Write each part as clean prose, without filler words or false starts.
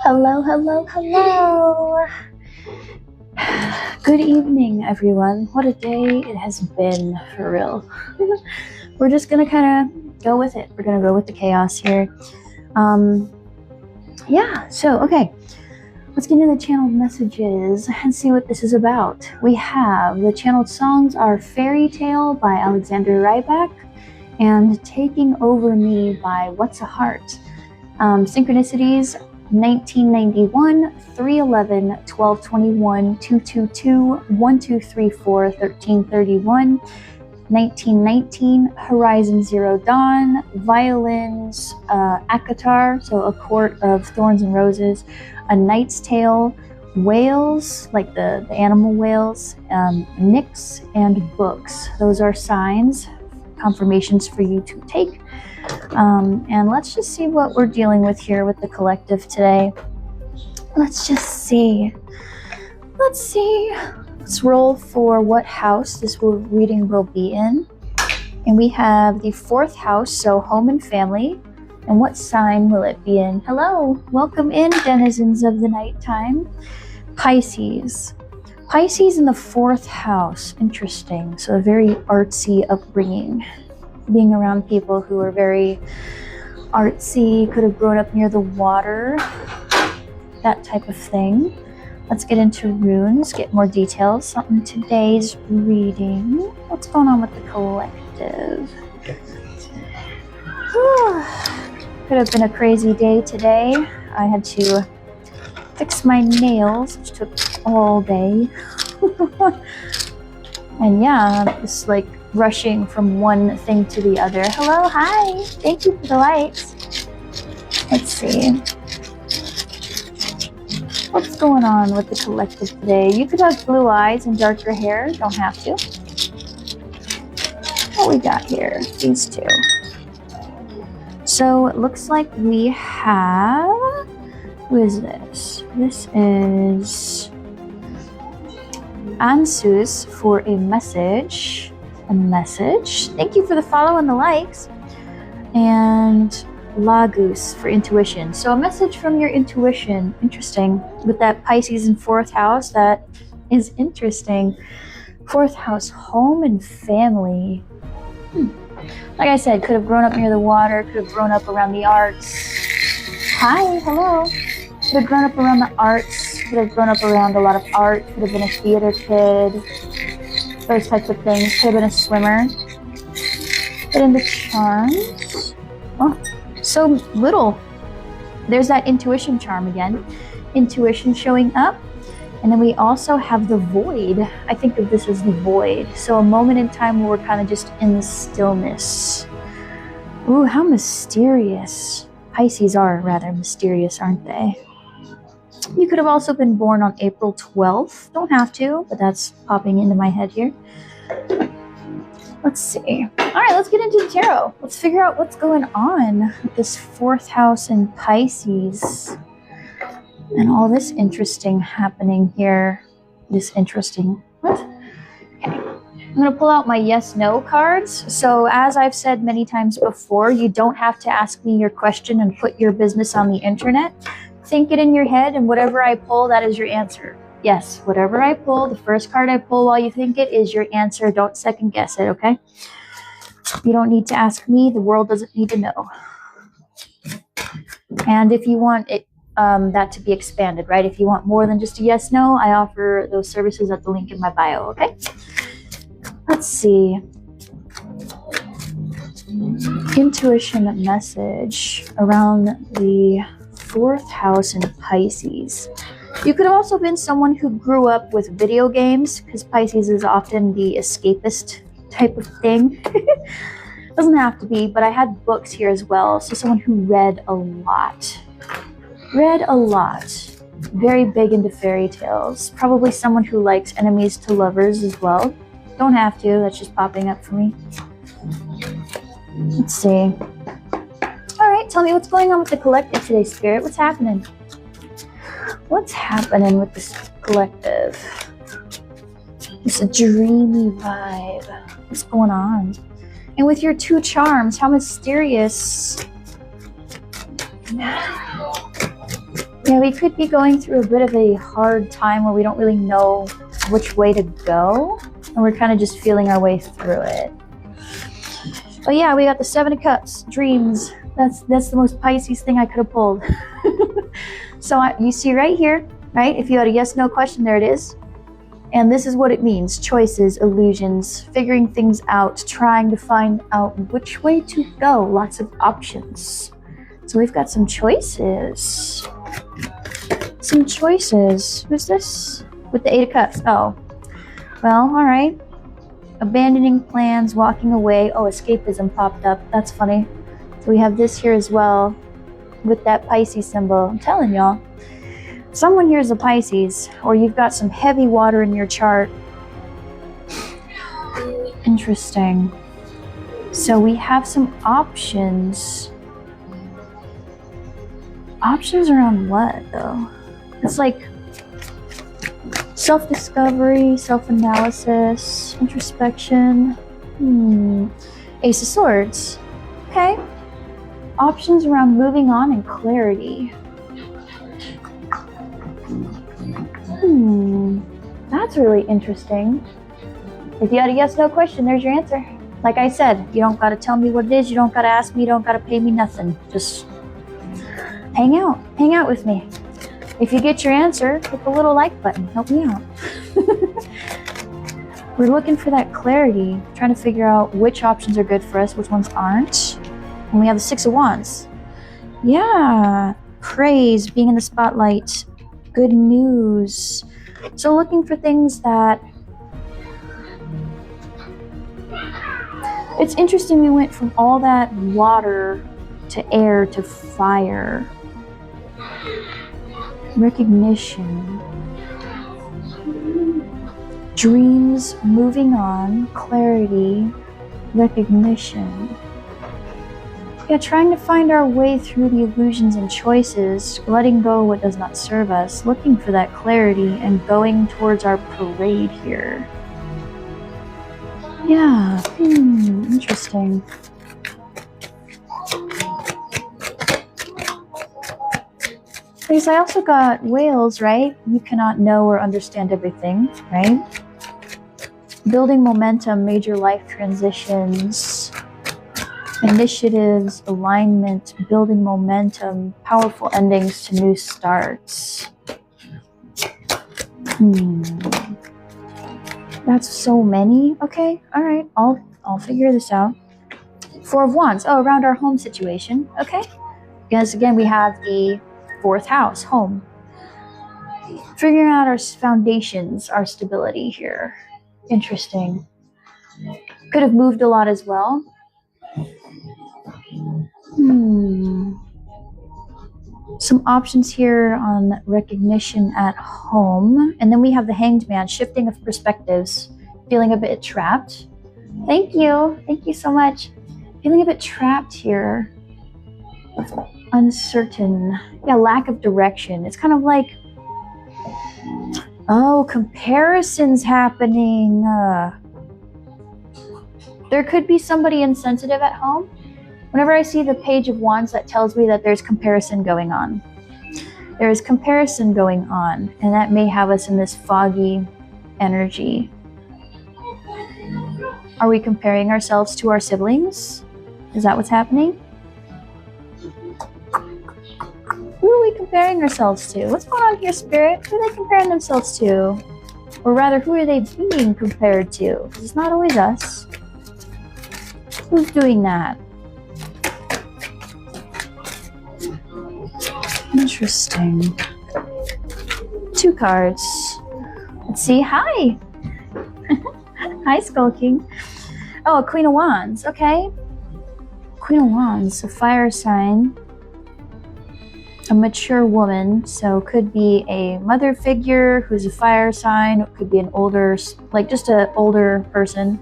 Hello, hello, hello. Good evening, everyone. What a day it has been, for real. We're just gonna kind of go with it. We're gonna go with the chaos here. Okay. Let's get into the channeled messages and see what this is about. We have the channeled songs are Fairy Tale by Alexander Rybak and Taking Over Me by What's a Heart. Synchronicities 1991, 311, 1221, 222, 1234, 1331, 1919, Horizon Zero Dawn, violins, Akatar, so A Court of Thorns and Roses, A Knight's Tale, whales, like the animal whales, Nyx, and books. Those are signs, confirmations for you to take. And let's just see what we're dealing with here with the collective today. Let's just see. Let's roll for what house this reading will be in. And we have the 4th house, so home and family. And what sign will it be in? Hello, welcome in, denizens of the nighttime. Pisces. Pisces in the 4th house. Interesting. So a very artsy upbringing. Being around people who are very artsy, could have grown up near the water, that type of thing. Let's get into runes, get more details on today's reading. What's going on with the collective? Could have been a crazy day today. I had to fix my nails, which took all day. And yeah, it's like rushing from one thing to the other. Hello, hi, thank you for the lights. Let's see. What's going on with the collective today? You could have blue eyes and darker hair, don't have to. What we got here? These two. So it looks like we have, who is this? This is Ansus for a message. Thank you for the follow and the likes. And Lagus for intuition. So a message from your intuition. Interesting. With that Pisces in 4th house, that is interesting. 4th house, home and family. Like I said, could have grown up near the water, could have grown up around the arts. Hi, hello. Could have grown up around the arts, could have grown up around a lot of art, could have been a theater kid. Those types of things. Could have been a swimmer. But in the charms, oh, so little. There's that intuition charm again. Intuition showing up. And then we also have the void. I think of this as the void. So a moment in time where we're kind of just in the stillness. Ooh, how mysterious. Pisces are rather mysterious, aren't they? You could have also been born on April 12th. Don't have to, but that's popping into my head here. Let's see. All right, let's get into the tarot. Let's figure out what's going on with this 4th house in Pisces. And all this interesting happening here. What? Okay. I'm going to pull out my yes-no cards. So as I've said many times before, you don't have to ask me your question and put your business on the internet. Think it in your head, and whatever I pull, that is your answer. Yes, whatever I pull, the first card I pull while you think it is your answer. Don't second guess it, okay? You don't need to ask me. The world doesn't need to know. And if you want it, that to be expanded, right? If you want more than just a yes, no, I offer those services at the link in my bio, okay? Let's see. Intuition message around the 4th house in Pisces. You could have also been someone who grew up with video games, because Pisces is often the escapist type of thing. Doesn't have to be, but I had books here as well. So someone who read a lot. Very big into fairy tales. Probably someone who likes enemies to lovers as well. Don't have to, that's just popping up for me. Let's see. All right, tell me what's going on with the collective today, Spirit. What's happening? What's happening with this collective? It's a dreamy vibe. What's going on? And with your 2 charms, how mysterious. Yeah, we could be going through a bit of a hard time where we don't really know which way to go, and we're kind of just feeling our way through it. But yeah, we got the Seven of Cups, dreams. That's the most Pisces thing I could have pulled. So you see right here, right? If you had a yes/no question, there it is. And this is what it means: choices, illusions, figuring things out, trying to find out which way to go. Lots of options. So we've got some choices. Some choices. Who's this? With the Eight of Cups. Oh, well, all right. Abandoning plans, walking away. Oh, escapism popped up. That's funny. So we have this here as well with that Pisces symbol. I'm telling y'all, someone here is a Pisces, or you've got some heavy water in your chart. Interesting. So we have some options. Options around what, though? It's like self-discovery, self-analysis, introspection. Ace of Swords. Okay. Options around moving on and clarity. That's really interesting. If you had a yes/no question, there's your answer. Like I said, you don't gotta tell me what it is, you don't gotta ask me, you don't gotta pay me nothing. Just hang out with me. If you get your answer, hit the little like button, help me out. We're looking for that clarity, trying to figure out which options are good for us, which ones aren't. And we have the Six of Wands. Yeah, praise, being in the spotlight, good news. So looking for things that, it's interesting, we went from all that water to air to fire. Recognition. Dreams, moving on, clarity, recognition. Yeah, trying to find our way through the illusions and choices, letting go what does not serve us, looking for that clarity, and going towards our parade here. Yeah, interesting. Because I also got whales, right? You cannot know or understand everything, right? Building momentum, major life transitions, initiatives, alignment, building momentum, powerful endings to new starts. That's so many. Okay, all right, I'll figure this out. Four of Wands. Oh, around our home situation. Okay. Because again, we have the fourth house, home. Figuring out our foundations, our stability here. Interesting. Could have moved a lot as well. Some options here on recognition at home. And then we have the Hanged Man, shifting of perspectives, feeling a bit trapped. Thank you so much. Feeling a bit trapped here. Uncertain. Yeah, lack of direction. It's kind of like, oh, comparisons happening. There could be somebody insensitive at home. Whenever I see the Page of Wands, that tells me that there's comparison going on. There is comparison going on, and that may have us in this foggy energy. Are we comparing ourselves to our siblings? Is that what's happening? Who are we comparing ourselves to? What's going on here, Spirit? Who are they comparing themselves to? Or rather, who are they being compared to? Because it's not always us. Who's doing that? Interesting. Two cards. Let's see. Hi. Hi, Skull King. Oh, Queen of Wands. Okay. Queen of Wands, a fire sign. A mature woman, so could be a mother figure who's a fire sign. It could be an older, like just an older person.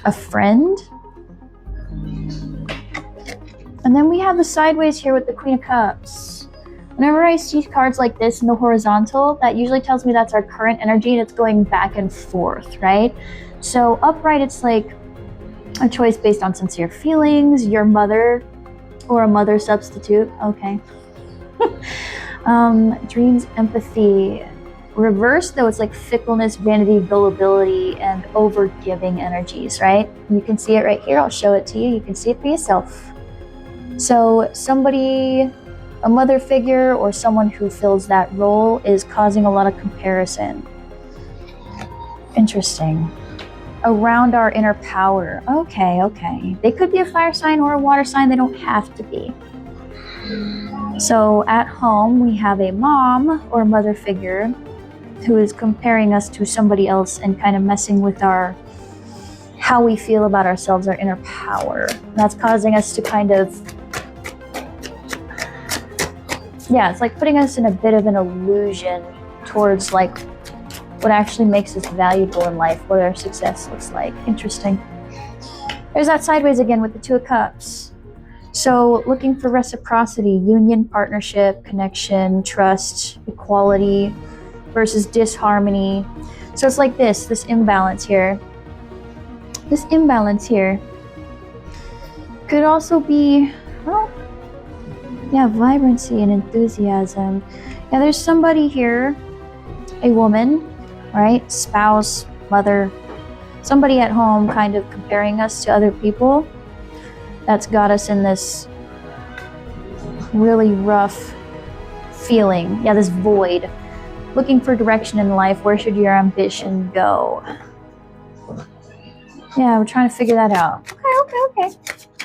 A friend. And then we have the sideways here with the Queen of Cups. Whenever I see cards like this in the horizontal, that usually tells me that's our current energy and it's going back and forth, right? So upright, it's like a choice based on sincere feelings, your mother, or a mother substitute. Okay. Dreams, empathy. Reverse, though, it's like fickleness, vanity, gullibility, and over-giving energies, right? You can see it right here. I'll show it to you. You can see it for yourself. So somebody, a mother figure or someone who fills that role is causing a lot of comparison. Interesting. Around our inner power. Okay. They could be a fire sign or a water sign. They don't have to be. So at home, we have a mom or mother figure who is comparing us to somebody else and kind of messing with how we feel about ourselves, our inner power. That's causing us to kind of, it's like putting us in a bit of an illusion towards like what actually makes us valuable in life, what our success looks like. Interesting. There's that sideways again with the Two of Cups. So looking for reciprocity, union, partnership, connection, trust, equality versus disharmony. So it's like this imbalance here. This imbalance here could also be, vibrancy and enthusiasm. Yeah, there's somebody here, a woman, right? Spouse, mother, somebody at home kind of comparing us to other people. That's got us in this really rough feeling. Yeah, this void. Looking for direction in life. Where should your ambition go? Yeah, we're trying to figure that out. Okay.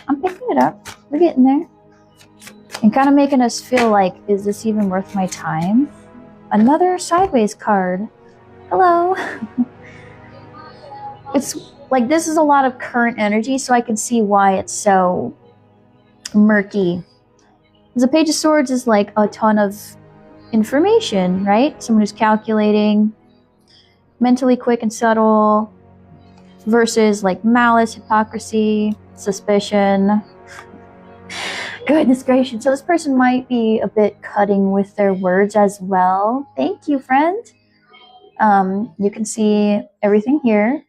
I'm picking it up. We're getting there. And kind of making us feel like, is this even worth my time? Another sideways card. Hello. It's like this is a lot of current energy, so I can see why it's so murky. The Page of Swords is like a ton of information, right? Someone who's calculating, mentally quick and subtle, versus like malice, hypocrisy, suspicion. Goodness gracious. So this person might be a bit cutting with their words as well. Thank you, friend. You can see everything here.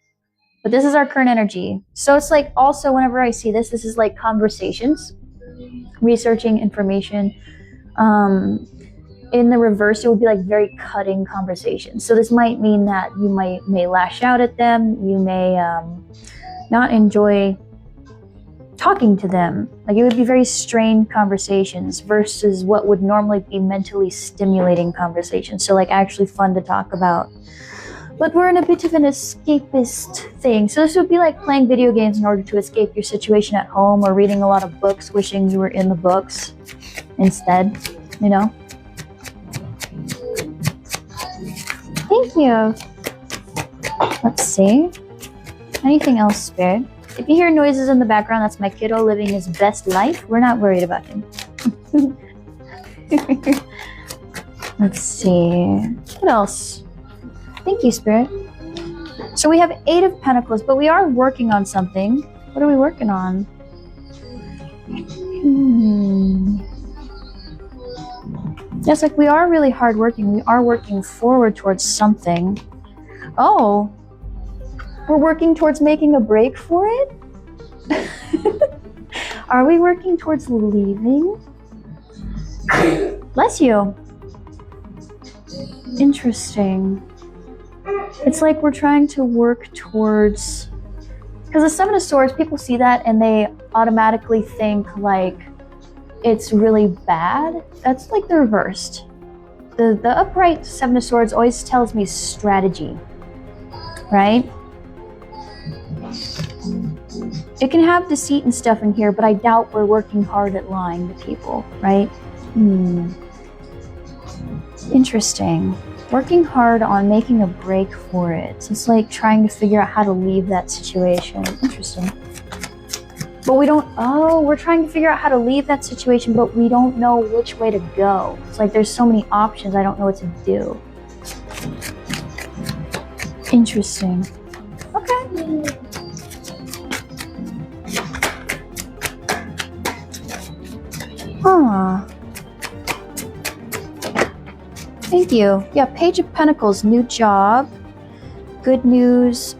But this is our current energy. So it's like also whenever I see this is like conversations, researching information. In the reverse, it would be like very cutting conversations. So this might mean that you may lash out at them. You may not enjoy talking to them. Like it would be very strained conversations versus what would normally be mentally stimulating conversations. So like actually fun to talk about. But we're in a bit of an escapist thing. So this would be like playing video games in order to escape your situation at home, or reading a lot of books, wishing you were in the books instead, you know? Thank you. Let's see. Anything else, Spirit? If you hear noises in the background, that's my kiddo living his best life. We're not worried about him. Let's see. What else? Thank you, Spirit. So we have 8 of Pentacles, but we are working on something. What are we working on? Yes, like we are really hardworking. We are working forward towards something. Oh, we're working towards making a break for it? Are we working towards leaving? Bless you. Interesting. It's like we're trying to work towards, because the Seven of Swords, people see that and they automatically think like it's really bad. That's like the reversed. The upright Seven of Swords always tells me strategy, right? It can have deceit and stuff in here, but I doubt we're working hard at lying to people, right? Interesting. Working hard on making a break for it. So it's like trying to figure out how to leave that situation. Interesting. But we don't, we're trying to figure out how to leave that situation, but we don't know which way to go. It's like there's so many options, I don't know what to do. Interesting. Okay. Thank you. Yeah, Page of Pentacles, new job, good news,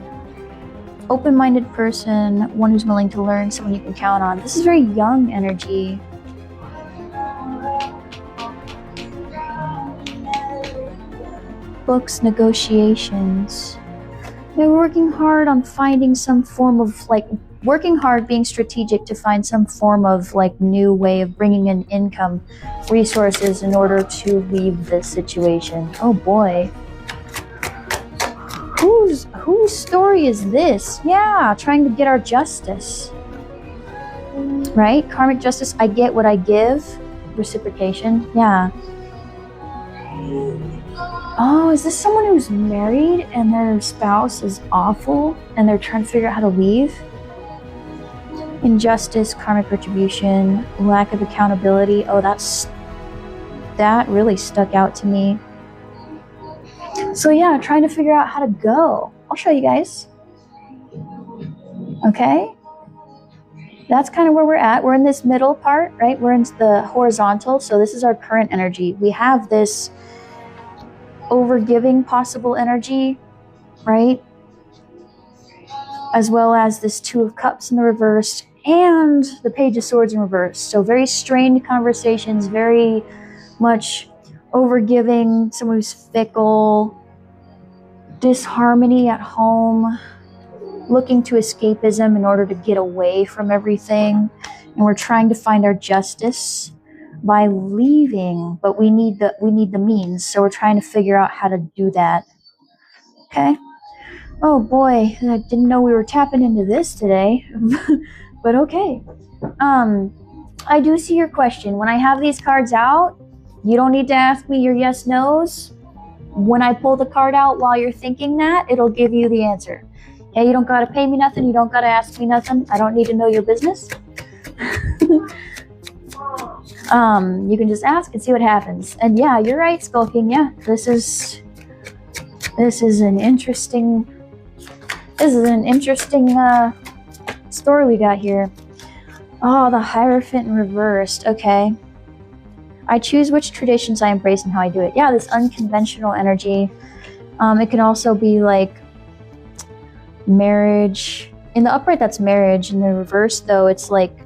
open-minded person, one who's willing to learn, someone you can count on. This is very young energy. books, negotiations. They're working hard on finding some form of like, working hard, being strategic to find some form of like new way of bringing in income, resources in order to leave this situation. Oh boy. Whose story is this? Yeah, trying to get our justice. Right? Karmic justice, I get what I give. Reciprocation, yeah. Oh, is this someone who's married and their spouse is awful and they're trying to figure out how to leave? Injustice, karmic retribution, lack of accountability. Oh, that really stuck out to me. So yeah, trying to figure out how to go. I'll show you guys. Okay? That's kind of where we're at. We're in this middle part, right? We're in the horizontal. So this is our current energy. We have this overgiving possible energy, right? As well as this Two of Cups in the reverse and the Page of Swords in reverse. So very strained conversations, very much overgiving, someone who's fickle, disharmony at home, looking to escapism in order to get away from everything. And we're trying to find our justice by leaving, but we need the means. So we're trying to figure out how to do that. Okay. Oh boy, I didn't know we were tapping into this today, but okay. I do see your question. When I have these cards out, you don't need to ask me your yes, no's. When I pull the card out while you're thinking that, it'll give you the answer. Hey, you don't gotta pay me nothing. You don't gotta ask me nothing. I don't need to know your business. You can just ask and see what happens. And yeah, you're right, Skull King. Yeah, this is an interesting story we got here. Oh, the Hierophant in reversed. Okay. I choose which traditions I embrace and how I do it. Yeah, this unconventional energy. It can also be like marriage. In the upright, that's marriage. In the reverse, though, it's like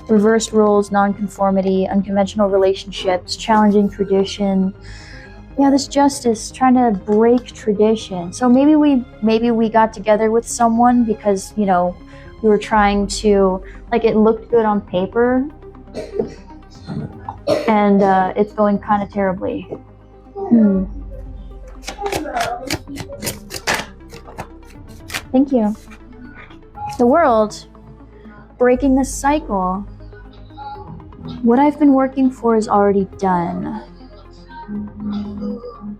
reversed roles, nonconformity, unconventional relationships, challenging tradition. Yeah, this justice, trying to break tradition. So maybe we got together with someone because, you know, we were trying to, like, it looked good on paper, and it's going kind of terribly. Thank you. The world, breaking the cycle. What I've been working for is already done.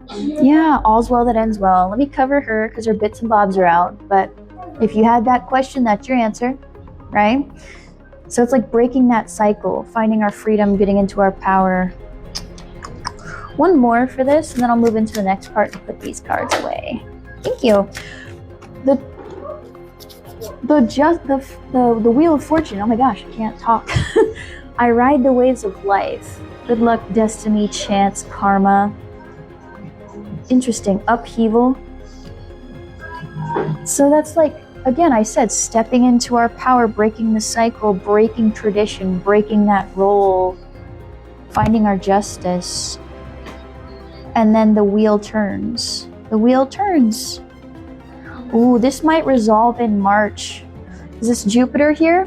Yeah, all's well that ends well. Let me cover her because her bits and bobs are out. But if you had that question, that's your answer, right? So it's like breaking that cycle, finding our freedom, getting into our power. One more for this, and then I'll move into the next part and put these cards away. Thank you. The Wheel of Fortune. Oh my gosh, I can't talk. I ride the waves of life. Good luck, destiny, chance, karma. Interesting. Upheaval. So that's like, again, I said, stepping into our power, breaking the cycle, breaking tradition, breaking that role, finding our justice. And then the wheel turns. The wheel turns. Ooh, this might resolve in March. Is this Jupiter here?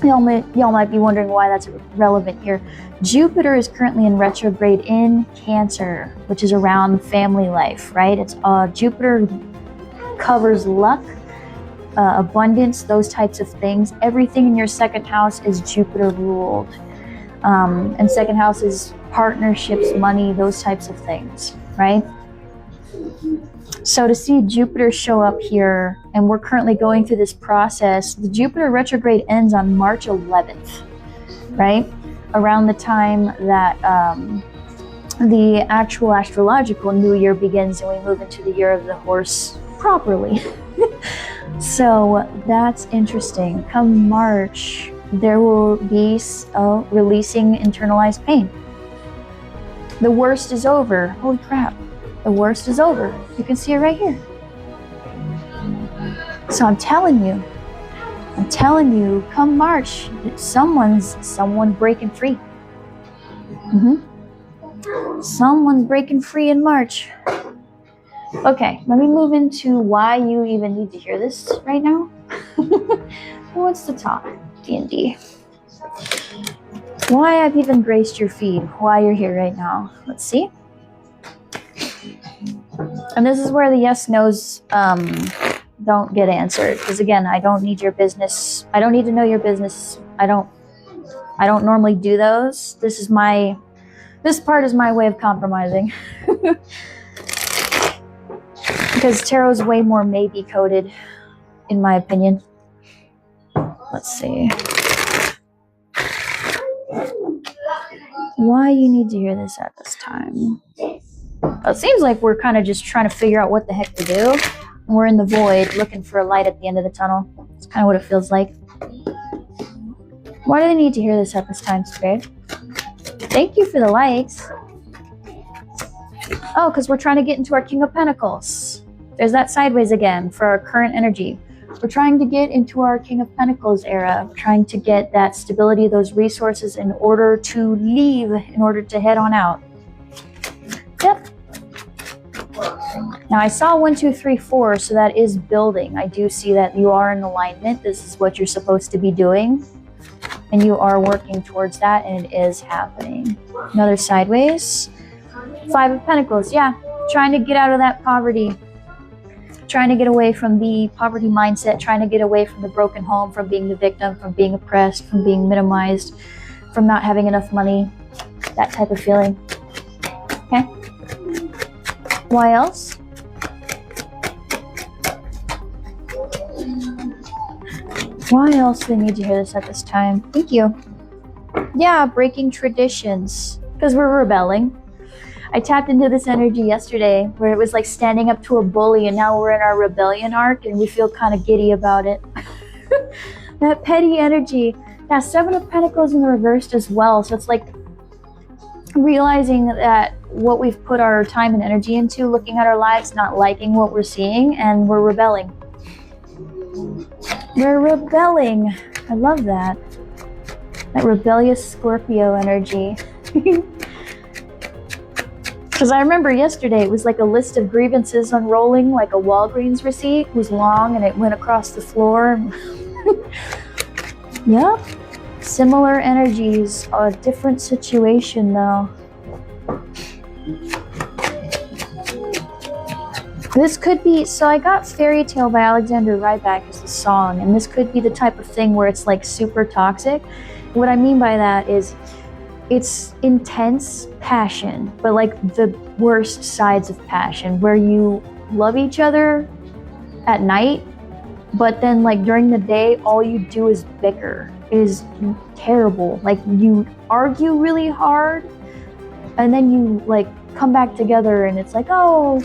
Y'all might be wondering why that's relevant here. Jupiter is currently in retrograde in Cancer, which is around family life, right? It's Jupiter covers luck, abundance, those types of things. Everything in your second house is Jupiter ruled. And second house is partnerships, money, those types of things, right? So to see Jupiter show up here, and we're currently going through this process, the Jupiter retrograde ends on March 11th, right? Around the time that the actual astrological new year begins and we move into the year of the horse properly. So that's interesting. Come March, there will be releasing internalized pain. The worst is over. Holy crap. The worst is over. You can see it right here. So I'm telling you, come March, someone breaking free. Someone's breaking free in March. Okay, let me move into why you even need to hear this right now. Who wants to talk? D&D. Why I've even graced your feed. Why you're here right now. Let's see. And this is where the yes, no's don't get answered. Because again, I don't need your business. I don't need to know your business. I don't normally do those. This part is my way of compromising. Because tarot's way more maybe coded, in my opinion. Let's see. Why you need to hear this at this time. It seems like we're kind of just trying to figure out what the heck to do. We're in the void looking for a light at the end of the tunnel. That's kind of what it feels like. Why do they need to hear this at this time, Spirit? Thank you for the likes. Oh, because we're trying to get into our King of Pentacles. There's that sideways again for our current energy. We're trying to get into our King of Pentacles era, trying to get that stability, those resources in order to leave, in order to head on out. Yep. Now I saw 1, 2, 3, 4, so that is building. I do see that you are in alignment. This is what you're supposed to be doing. And you are working towards that, and it is happening. Another sideways. 5 of Pentacles, yeah. Trying to get out of that poverty. Trying to get away from the poverty mindset, trying to get away from the broken home, from being the victim, from being oppressed, from being minimized, from not having enough money, that type of feeling. Okay. Why else? Why else do they need to hear this at this time? Thank you. Yeah, breaking traditions, because we're rebelling. I tapped into this energy yesterday where it was like standing up to a bully, and now we're in our rebellion arc and we feel kind of giddy about it. That petty energy. Yeah, 7 of Pentacles in the reversed as well. So it's like realizing that what we've put our time and energy into, looking at our lives, not liking what we're seeing, and we're rebelling. We're rebelling. I love that. That rebellious Scorpio energy. Because I remember yesterday it was like a list of grievances unrolling, like a Walgreens receipt. It was long and it went across the floor. Yep. Similar energies, a different situation though. This could be, so I got Fairy Tale by Alexander Rybak as the song, and this could be the type of thing where it's like super toxic. What I mean by that is it's intense passion, but like the worst sides of passion, where you love each other at night, but then like during the day, all you do is bicker. It is terrible. Like you argue really hard, and then you like come back together and it's like, oh,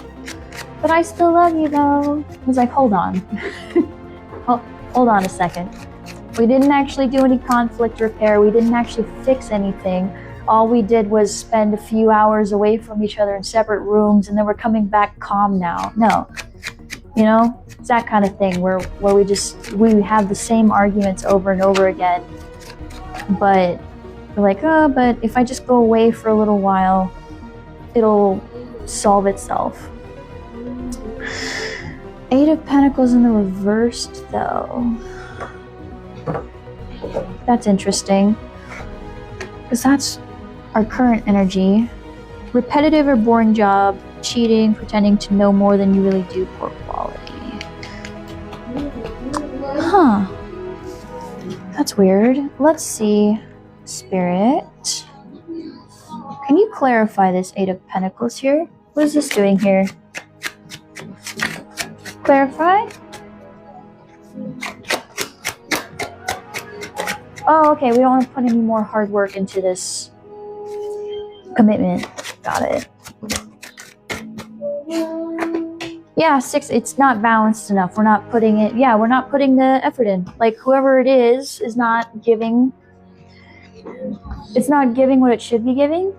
but I still love you though. I was like, hold on. Hold on a second. We didn't actually do any conflict repair. We didn't actually fix anything. All we did was spend a few hours away from each other in separate rooms, and then we're coming back calm now. No, you know, it's that kind of thing where we have the same arguments over and over again. But we're like, oh, but if I just go away for a little while, it'll solve itself. 8 of Pentacles in the reversed, though. That's interesting, because that's our current energy. Repetitive or boring job, cheating, pretending to know more than you really do, poor quality. Huh. That's weird. Let's see. Spirit. Can you clarify this 8 of Pentacles here? What is this doing here? Clarify? Oh, okay, we don't want to put any more hard work into this commitment. Got it. Yeah, 6, it's not balanced enough. We're not putting it, yeah, we're not putting the effort in. Like, whoever it is not giving, it's not giving what it should be giving.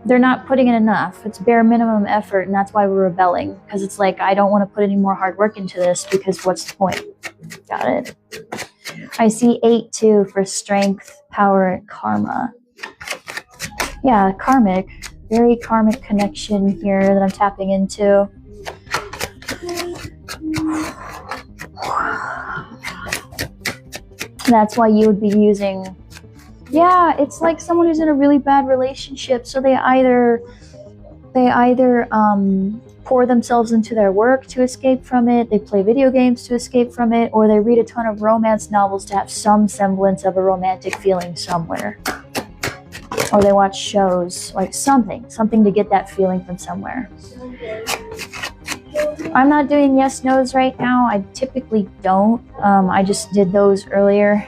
They're not putting in enough. It's bare minimum effort, and that's why we're rebelling. Because it's like, I don't want to put any more hard work into this, because what's the point? Got it. I see 8 too for strength, power, and karma. Yeah, karmic. very karmic connection here that I'm tapping into. That's why you would be using, yeah, it's like someone who's in a really bad relationship. So they either pour themselves into their work to escape from it, they play video games to escape from it, or they read a ton of romance novels to have some semblance of a romantic feeling somewhere. Or they watch shows, like something to get that feeling from somewhere. I'm not doing yes, no's right now. I typically don't. I just did those earlier.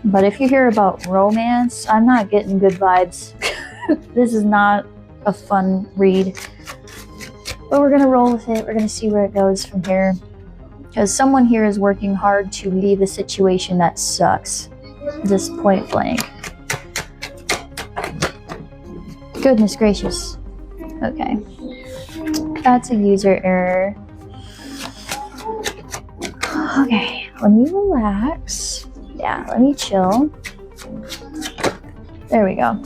But if you hear about romance, I'm not getting good vibes. This is not a fun read. But we're going to roll with it. We're going to see where it goes from here. Because someone here is working hard to leave a situation that sucks. Just point blank. Goodness gracious. Okay. That's a user error. Okay, let me relax. Yeah, let me chill. There we go.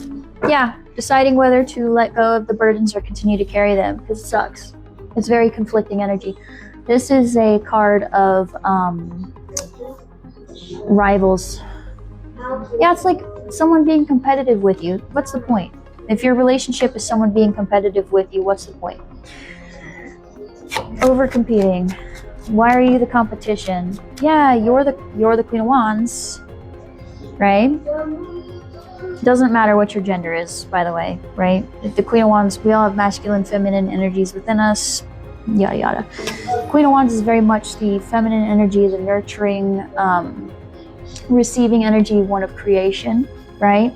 Yeah, deciding whether to let go of the burdens or continue to carry them, because it sucks. It's very conflicting energy. This is a card of rivals. Yeah, it's like someone being competitive with you. What's the point? If your relationship is someone being competitive with you, what's the point? Over-competing. Why are you the competition? Yeah, you're the Queen of Wands, right? Doesn't matter what your gender is, by the way, right? If the Queen of Wands, we all have masculine, feminine energies within us, yada yada. Queen of Wands is very much the feminine energy, the nurturing, receiving energy, one of creation, right?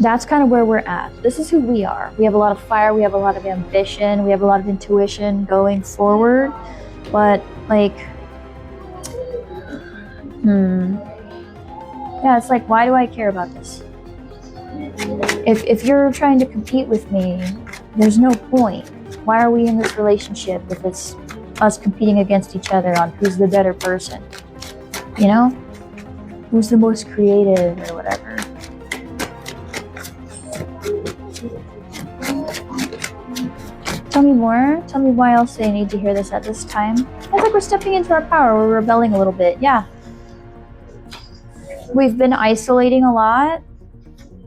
That's kind of where we're at. This is who we are. We have a lot of fire, we have a lot of ambition, we have a lot of intuition going forward. But like, yeah, it's like, why do I care about this? If you're trying to compete with me, there's no point. Why are we in this relationship if it's us competing against each other on who's the better person? You know? Who's the most creative or whatever? Tell me more. Tell me why else they need to hear this at this time. It's like we're stepping into our power. We're rebelling a little bit. Yeah. We've been isolating a lot.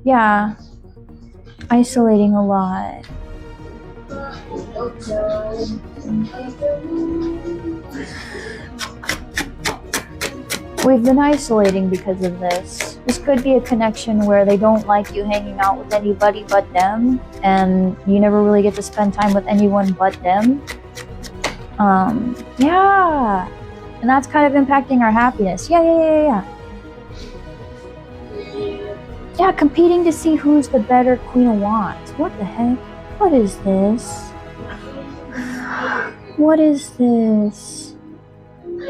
Yeah. Isolating a lot. We've been isolating because of this. This could be a connection where they don't like you hanging out with anybody but them, and you never really get to spend time with anyone but them. Yeah. And that's kind of impacting our happiness. Yeah. Yeah, competing to see who's the better Queen of Wands. What the heck? What is this? What is this?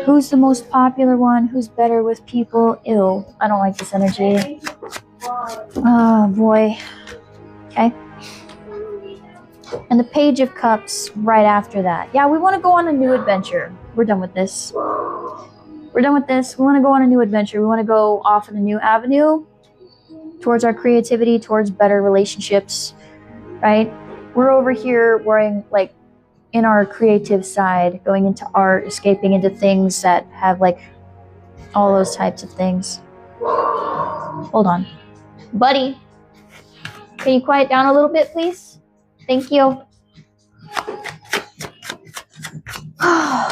Who's the most popular one? Who's better with people? Ew, I don't like this energy. Oh boy. Okay. And the Page of Cups right after that. Yeah, we want to go on a new adventure. We're done with this. We're done with this. We want to go on a new adventure. We want to go off in a new avenue towards our creativity, towards better relationships, right? We're over here worrying, like, in our creative side, going into art, escaping into things that have like all those types of things. Hold on. Buddy, can you quiet down a little bit, please? Thank you.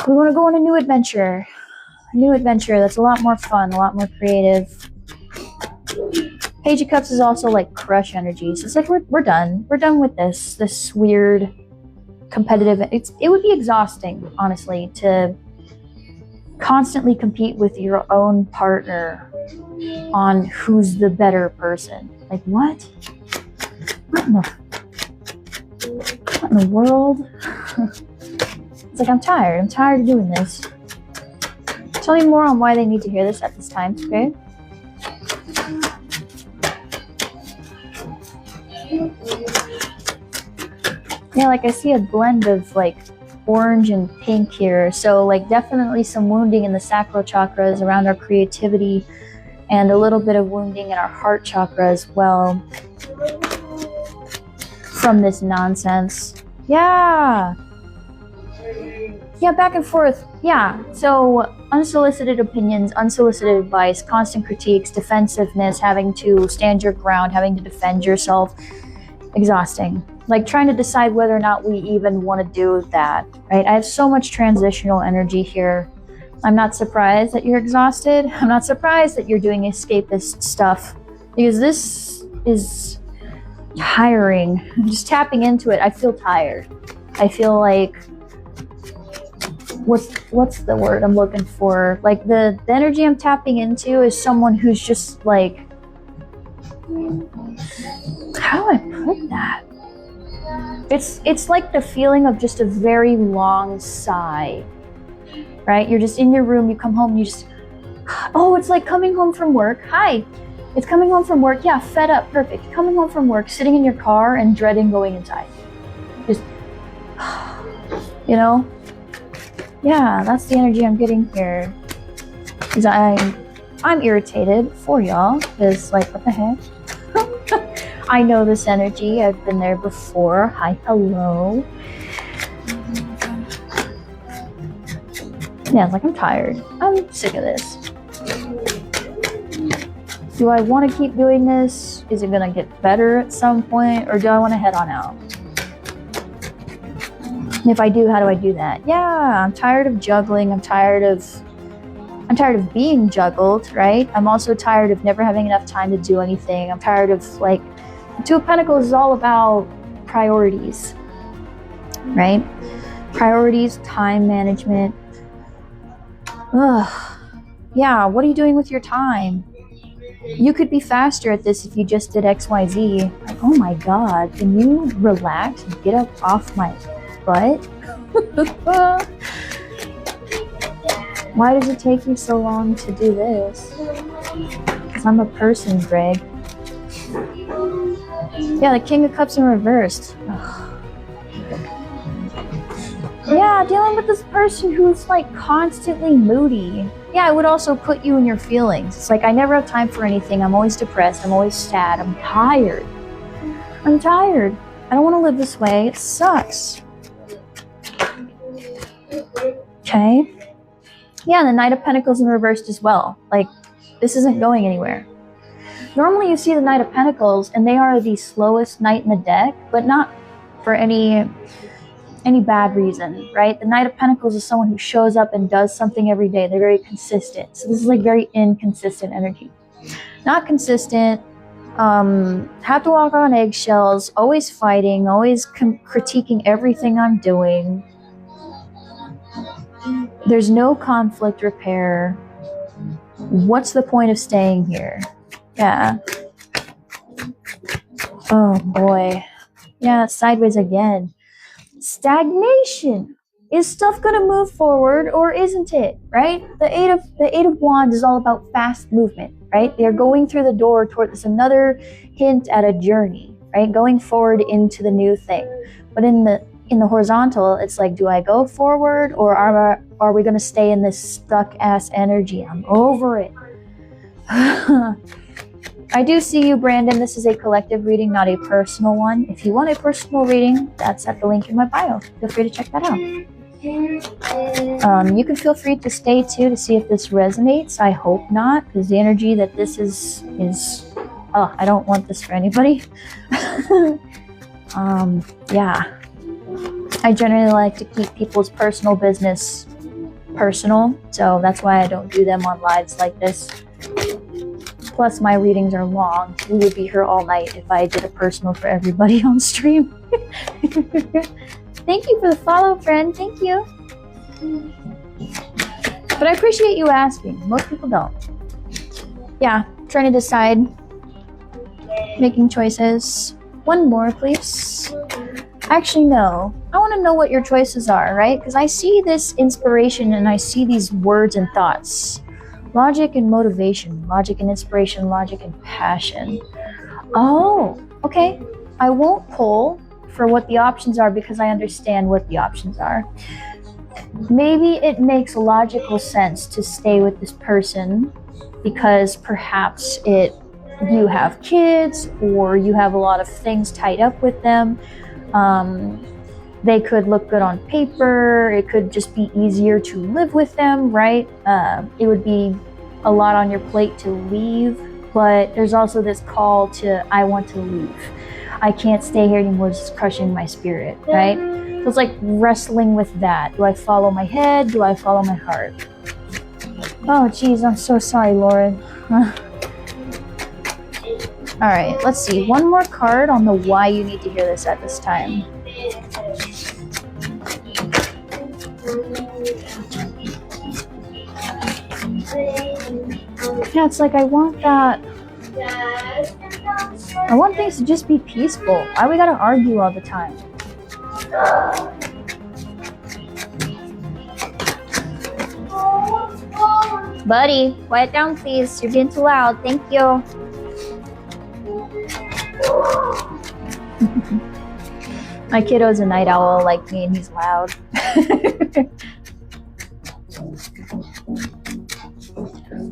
We want to go on a new adventure. A new adventure that's a lot more fun, a lot more creative. Page of Cups is also like crush energy. So it's like we're done. We're done with this weird competitive. It would be exhausting, honestly, to constantly compete with your own partner on who's the better person. Like, what? What in the world? It's like, I'm tired of doing this. Tell me more on why they need to hear this at this time, okay? Yeah, like I see a blend of like orange and pink here. So like definitely some wounding in the sacral chakras around our creativity and a little bit of wounding in our heart chakra as well from this nonsense. Yeah, back and forth. Yeah, so unsolicited opinions, unsolicited advice, constant critiques, defensiveness, having to stand your ground, having to defend yourself. Exhausting. Like trying to decide whether or not we even want to do that, right? I have so much transitional energy here. I'm not surprised that you're exhausted. I'm not surprised that you're doing escapist stuff, because this is tiring. I'm just tapping into it. I feel tired. I feel like, what's the word I'm looking for? Like the energy I'm tapping into is someone who's just like, how do I put that? It's like the feeling of just a very long sigh, right? You're just in your room, you come home, and you just, oh, it's like coming home from work. Hi, it's coming home from work. Yeah, fed up, perfect. Coming home from work, sitting in your car and dreading going inside. Just, you know? Yeah, that's the energy I'm getting here. Because I'm irritated for y'all, because like, what the heck? I know this energy. I've been there before. Hi, hello. Yeah, like I'm tired. I'm sick of this. Do I want to keep doing this? Is it going to get better at some point? Or do I want to head on out? And if I do, how do I do that? Yeah, I'm tired of juggling. I'm tired of being juggled, right? I'm also tired of never having enough time to do anything. I'm tired of like, Two of Pentacles is all about priorities, right? Priorities, time management. Ugh. Yeah, what are you doing with your time? You could be faster at this if you just did XYZ. Like, oh my God, can you relax and get up off my butt? Why does it take you so long to do this? Because I'm a person, Greg. Yeah, the King of Cups in reversed. Ugh. Yeah, dealing with this person who's like constantly moody. Yeah, it would also put you in your feelings. It's like, I never have time for anything. I'm always depressed. I'm always sad. I'm tired. I'm tired. I don't want to live this way. It sucks. Okay. Yeah, the Knight of Pentacles in reversed as well. Like, this isn't going anywhere. Normally you see the Knight of Pentacles and they are the slowest knight in the deck, but not for any bad reason, right? The Knight of Pentacles is someone who shows up and does something every day. They're very consistent. So this is like very inconsistent energy. Not consistent, have to walk on eggshells, always fighting, always critiquing everything I'm doing. There's no conflict repair. What's the point of staying here? Yeah. Oh boy. Yeah, sideways again. Stagnation. Is stuff going to move forward or isn't it, right? The eight of Wands is all about fast movement, right? They're going through the door toward this, another hint at a journey, right? Going forward into the new thing. But in the horizontal, it's like, do I go forward or are we going to stay in this stuck ass energy? I'm over it. I do see you, Brandon. This is a collective reading, not a personal one. If you want a personal reading, that's at the link in my bio. Feel free to check that out. You can feel free to stay too to see if this resonates. I hope not, because the energy that this is oh, I don't want this for anybody. Yeah. I generally like to keep people's personal business personal, so that's why I don't do them on lives like this. Plus, my readings are long. We would be here all night if I did a personal for everybody on stream. Thank you for the follow, friend. Thank you. But I appreciate you asking. Most people don't. Yeah, trying to decide. Making choices. One more, please. Actually, no. I want to know what your choices are, right? Because I see this inspiration and I see these words and thoughts. Logic and motivation, logic and inspiration, logic and passion. Oh, okay. I won't pull for what the options are because I understand what the options are. Maybe it makes logical sense to stay with this person because perhaps you have kids or you have a lot of things tied up with them. They could look good on paper. It could just be easier to live with them, right? It would be a lot on your plate to leave, but there's also this call to, I want to leave. I can't stay here anymore. It's crushing my spirit, right? So it's like wrestling with that. Do I follow my head? Do I follow my heart? Oh, geez, I'm so sorry, Lauren. All right, let's see. One more card on the why you need to hear this at this time. Yeah, it's like I want that. I want things to just be peaceful. Why we gotta argue all the time? Buddy, quiet down, please. You're being too loud. Thank you. My kiddo's a night owl like me, and he's loud.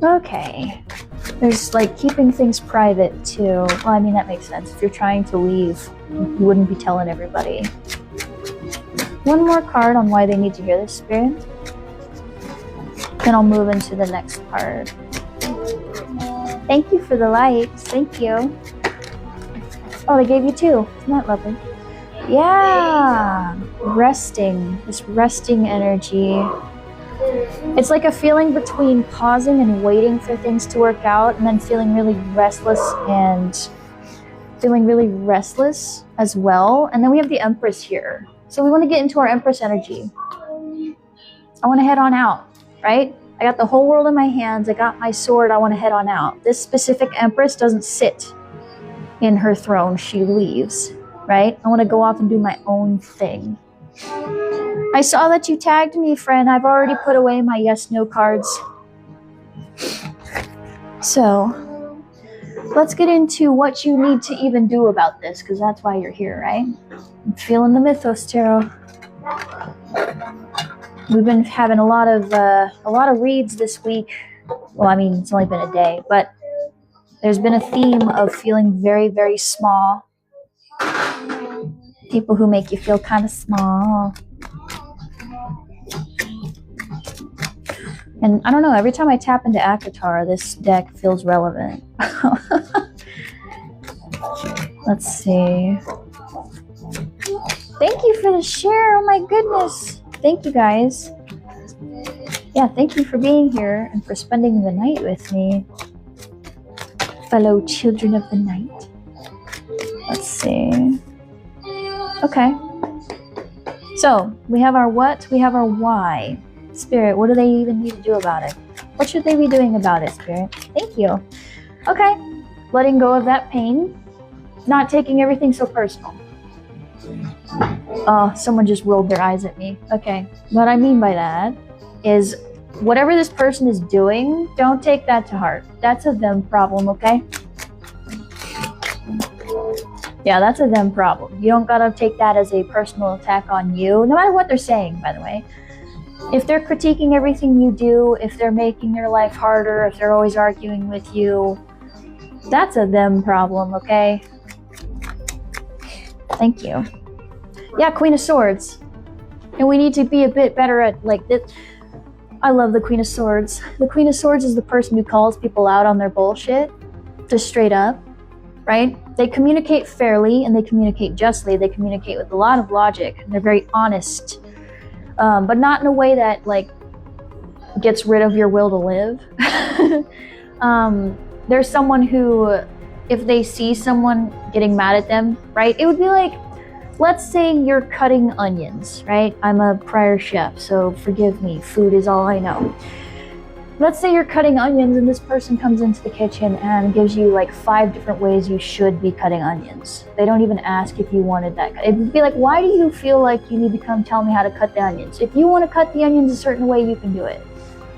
Okay. There's like keeping things private too. Well, I mean, that makes sense. If you're trying to leave, you wouldn't be telling everybody. One more card on why they need to hear this, Spirit. Then I'll move into the next part. Thank you for the likes. Thank you. Oh, they gave you 2. Isn't that lovely? Yeah. Resting. This resting energy. It's like a feeling between pausing and waiting for things to work out, and then feeling really restless as well. And then we have the Empress here. So we want to get into our Empress energy. I want to head on out, right? I got the whole world in my hands. I got my sword. I want to head on out. This specific Empress doesn't sit in her throne. She leaves, right? I want to go off and do my own thing. I saw that you tagged me, friend. I've already put away my yes/no cards. So let's get into what you need to even do about this, because that's why you're here, right? I'm feeling the Mythos Tarot. We've been having a lot of reads this week. Well, I mean, it's only been a day, but there's been a theme of feeling very, very small. People who make you feel kind of small. And I don't know, every time I tap into Akatar, this deck feels relevant. Let's see. Thank you for the share. Oh my goodness. Thank you guys. Yeah, thank you for being here and for spending the night with me. Fellow children of the night. Let's see. Okay. So, we have our what, we have our why. Spirit, what do they even need to do about it? What should they be doing about it, Spirit? Thank you. Okay. Letting go of that pain. Not taking everything so personal. Oh, someone just rolled their eyes at me. Okay. What I mean by that is whatever this person is doing, don't take that to heart. That's a them problem, okay? Yeah, that's a them problem. You don't gotta take that as a personal attack on you, no matter what they're saying, by the way. If they're critiquing everything you do, if they're making your life harder, if they're always arguing with you, that's a them problem, okay? Thank you. Yeah, Queen of Swords. And we need to be a bit better at, like, this. I love the Queen of Swords. The Queen of Swords is the person who calls people out on their bullshit, just straight up, right? They communicate fairly and they communicate justly. They communicate with a lot of logic. And they're very honest, but not in a way that, like, gets rid of your will to live. There's someone who, if they see someone getting mad at them, right? It would be like, let's say you're cutting onions, right? I'm a prior chef, so forgive me. Food is all I know. Let's say you're cutting onions and this person comes into the kitchen and gives you like 5 different ways you should be cutting onions. They don't even ask if you wanted that. It would be like, why do you feel like you need to come tell me how to cut the onions? If you want to cut the onions a certain way, you can do it.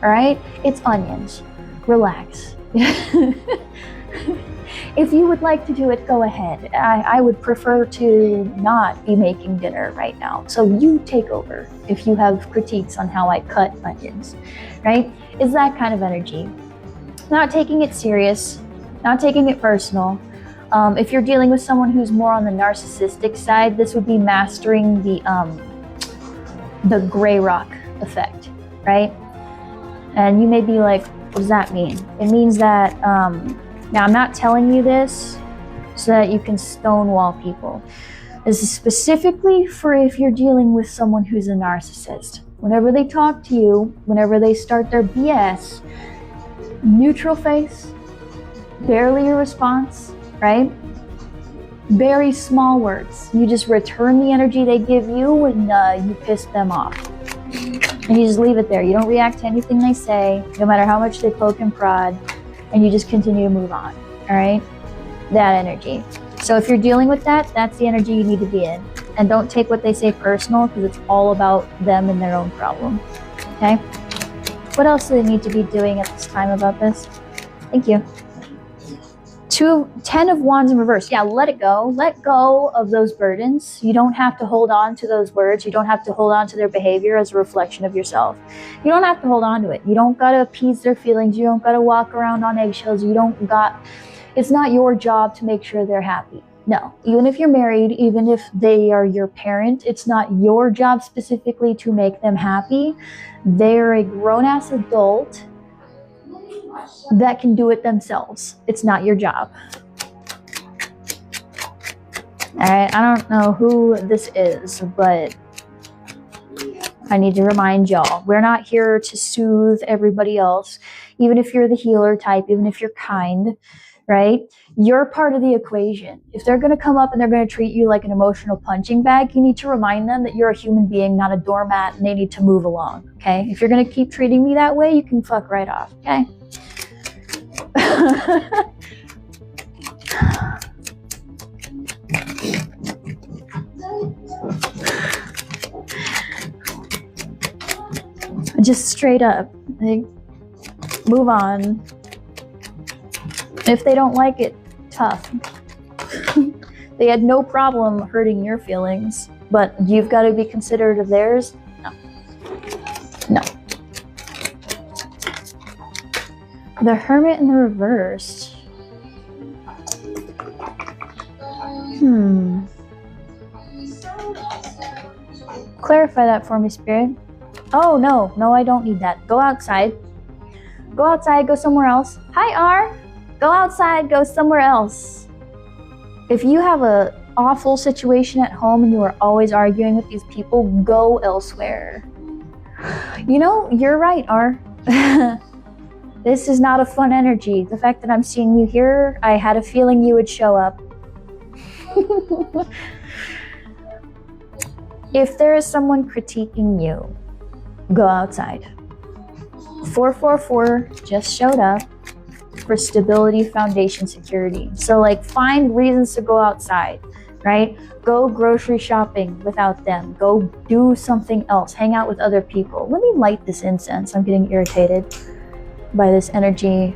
All right? It's onions. Relax. If you would like to do it, go ahead. I would prefer to not be making dinner right now. So you take over if you have critiques on how I cut onions, right? It's that kind of energy. Not taking it serious, not taking it personal. If you're dealing with someone who's more on the narcissistic side, this would be mastering the gray rock effect, right? And you may be like, what does that mean? It means that, now I'm not telling you this so that you can stonewall people. This is specifically for if you're dealing with someone who's a narcissist. Whenever they talk to you, whenever they start their BS, neutral face, barely a response, right? Very small words. You just return the energy they give you when you piss them off. And you just leave it there. You don't react to anything they say, no matter how much they poke and prod, and you just continue to move on, all right? That energy. So if you're dealing with that, that's the energy you need to be in. And don't take what they say personal, because it's all about them and their own problem, okay? What else do they need to be doing at this time about this? Thank you. 10 of Wands in reverse. Yeah, let it go. Let go of those burdens. You don't have to hold on to those words. You don't have to hold on to their behavior as a reflection of yourself. You don't have to hold on to it. You don't got to appease their feelings. You don't got to walk around on eggshells. It's not your job to make sure they're happy. No, even if you're married, even if they are your parent, it's not your job specifically to make them happy. They're a grown-ass adult that can do it themselves. It's not your job. All right, I don't know who this is, but I need to remind y'all, we're not here to soothe everybody else. Even if you're the healer type, even if you're kind, right? You're part of the equation. If they're going to come up and they're going to treat you like an emotional punching bag, you need to remind them that you're a human being, not a doormat, and they need to move along, okay? If you're going to keep treating me that way, you can fuck right off, okay? Just straight up, like, move on. If they don't like it, tough. They had no problem hurting your feelings, but you've got to be considerate of theirs. No. The Hermit in the reverse. Clarify that for me, Spirit. Oh, no, I don't need that. Go outside. Go outside, go somewhere else. Hi, R. Go outside, go somewhere else. If you have an awful situation at home and you are always arguing with these people, go elsewhere. You know, you're right, R. This is not a fun energy. The fact that I'm seeing you here, I had a feeling you would show up. If there is someone critiquing you, go outside. 444 just showed up for stability, foundation, security. So like find reasons to go outside, right? Go grocery shopping without them. Go do something else. Hang out with other people. Let me light this incense. I'm getting irritated by this energy,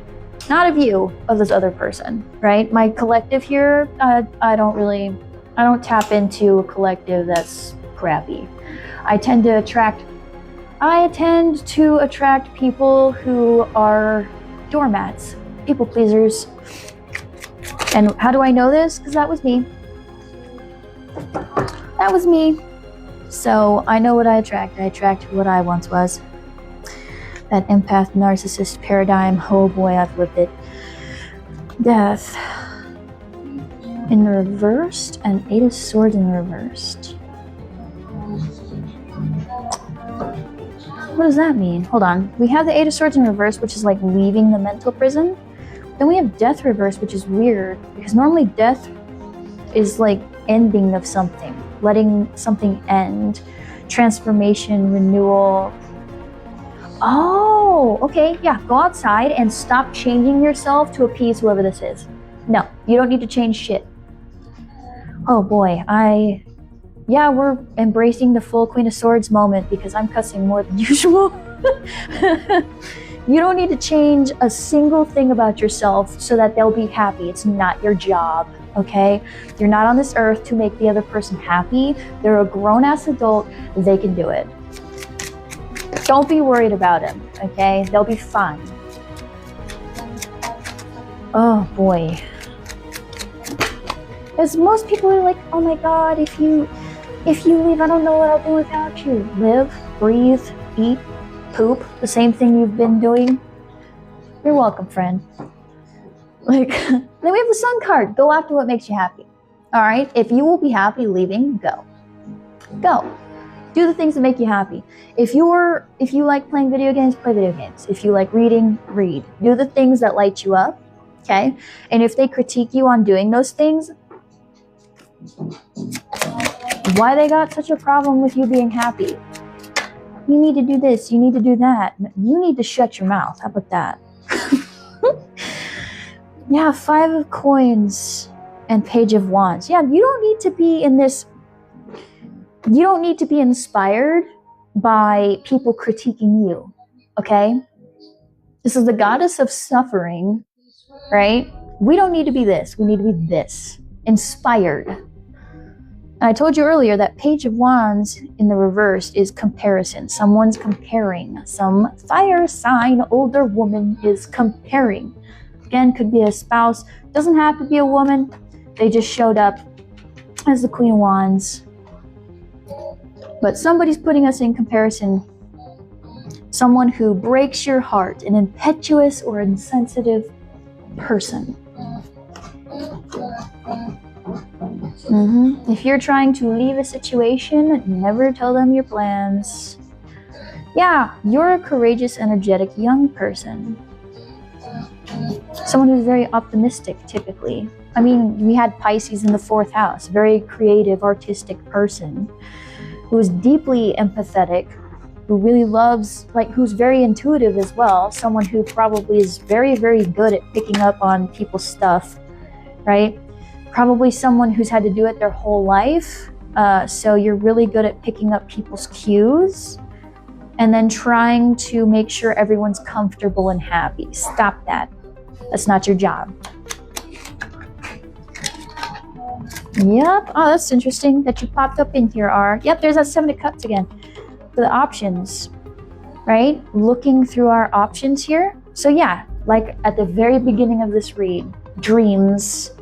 not of you, of this other person, right? My collective here, I don't tap into a collective that's crappy. I tend to attract people who are doormats, people pleasers. And how do I know this? Because that was me. That was me. So I know what I attract. I attract what I once was. That empath narcissist paradigm. Oh boy, I've lived it. Death in the reversed and 8 of Swords in the reversed. What does that mean? Hold on. We have the 8 of Swords in reverse, which is like leaving the mental prison. Then we have Death reverse, which is weird because normally death is like ending of something, letting something end, transformation, renewal. Oh, okay. Yeah, go outside and stop changing yourself to appease whoever this is. No, you don't need to change shit. Oh boy, we're embracing the full Queen of Swords moment because I'm cussing more than usual. You don't need to change a single thing about yourself so that they'll be happy. It's not your job, okay? You're not on this earth to make the other person happy. They're a grown-ass adult. They can do it. Don't be worried about them, okay? They'll be fine. Oh boy. Because most people are like, oh my God, if you leave, I don't know what I'll do without you. Live, breathe, eat, poop, the same thing you've been doing. You're welcome, friend. Like, then we have the sun card. Go after what makes you happy. All right? If you will be happy leaving, go. Go. Do the things that make you happy. If you like playing video games, play video games. If you like reading, read. Do the things that light you up. Okay? And if they critique you on doing those things, why they got such a problem with you being happy? You need to do this, you need to do that. You need to shut your mouth. How about that? Yeah, 5 of coins and Page of Wands. Yeah, you don't need to be in this. You don't need to be inspired by people critiquing you, okay? This is the goddess of suffering, right? We don't need to be this. We need to be this. Inspired. I told you earlier that Page of Wands in the reverse is comparison. Someone's comparing. Some fire sign older woman is comparing. Again, could be a spouse. Doesn't have to be a woman. They just showed up as the Queen of Wands. But somebody's putting us in comparison. Someone who breaks your heart. An impetuous or insensitive person. If you're trying to leave a situation, never tell them your plans. Yeah, you're a courageous, energetic young person. Someone who's very optimistic, typically. I mean, we had Pisces in the 4th house. Very creative, artistic person who is deeply empathetic, who really loves, who's very intuitive as well. Someone who probably is very, very good at picking up on people's stuff, right? Probably someone who's had to do it their whole life. So you're really good at picking up people's cues and then trying to make sure everyone's comfortable and happy. Stop that. That's not your job. Yep. Oh, that's interesting that you popped up in here, Yep, there's that 7 of Cups again. For the options, right? Looking through our options here. So yeah, like at the very beginning of this read, dreams.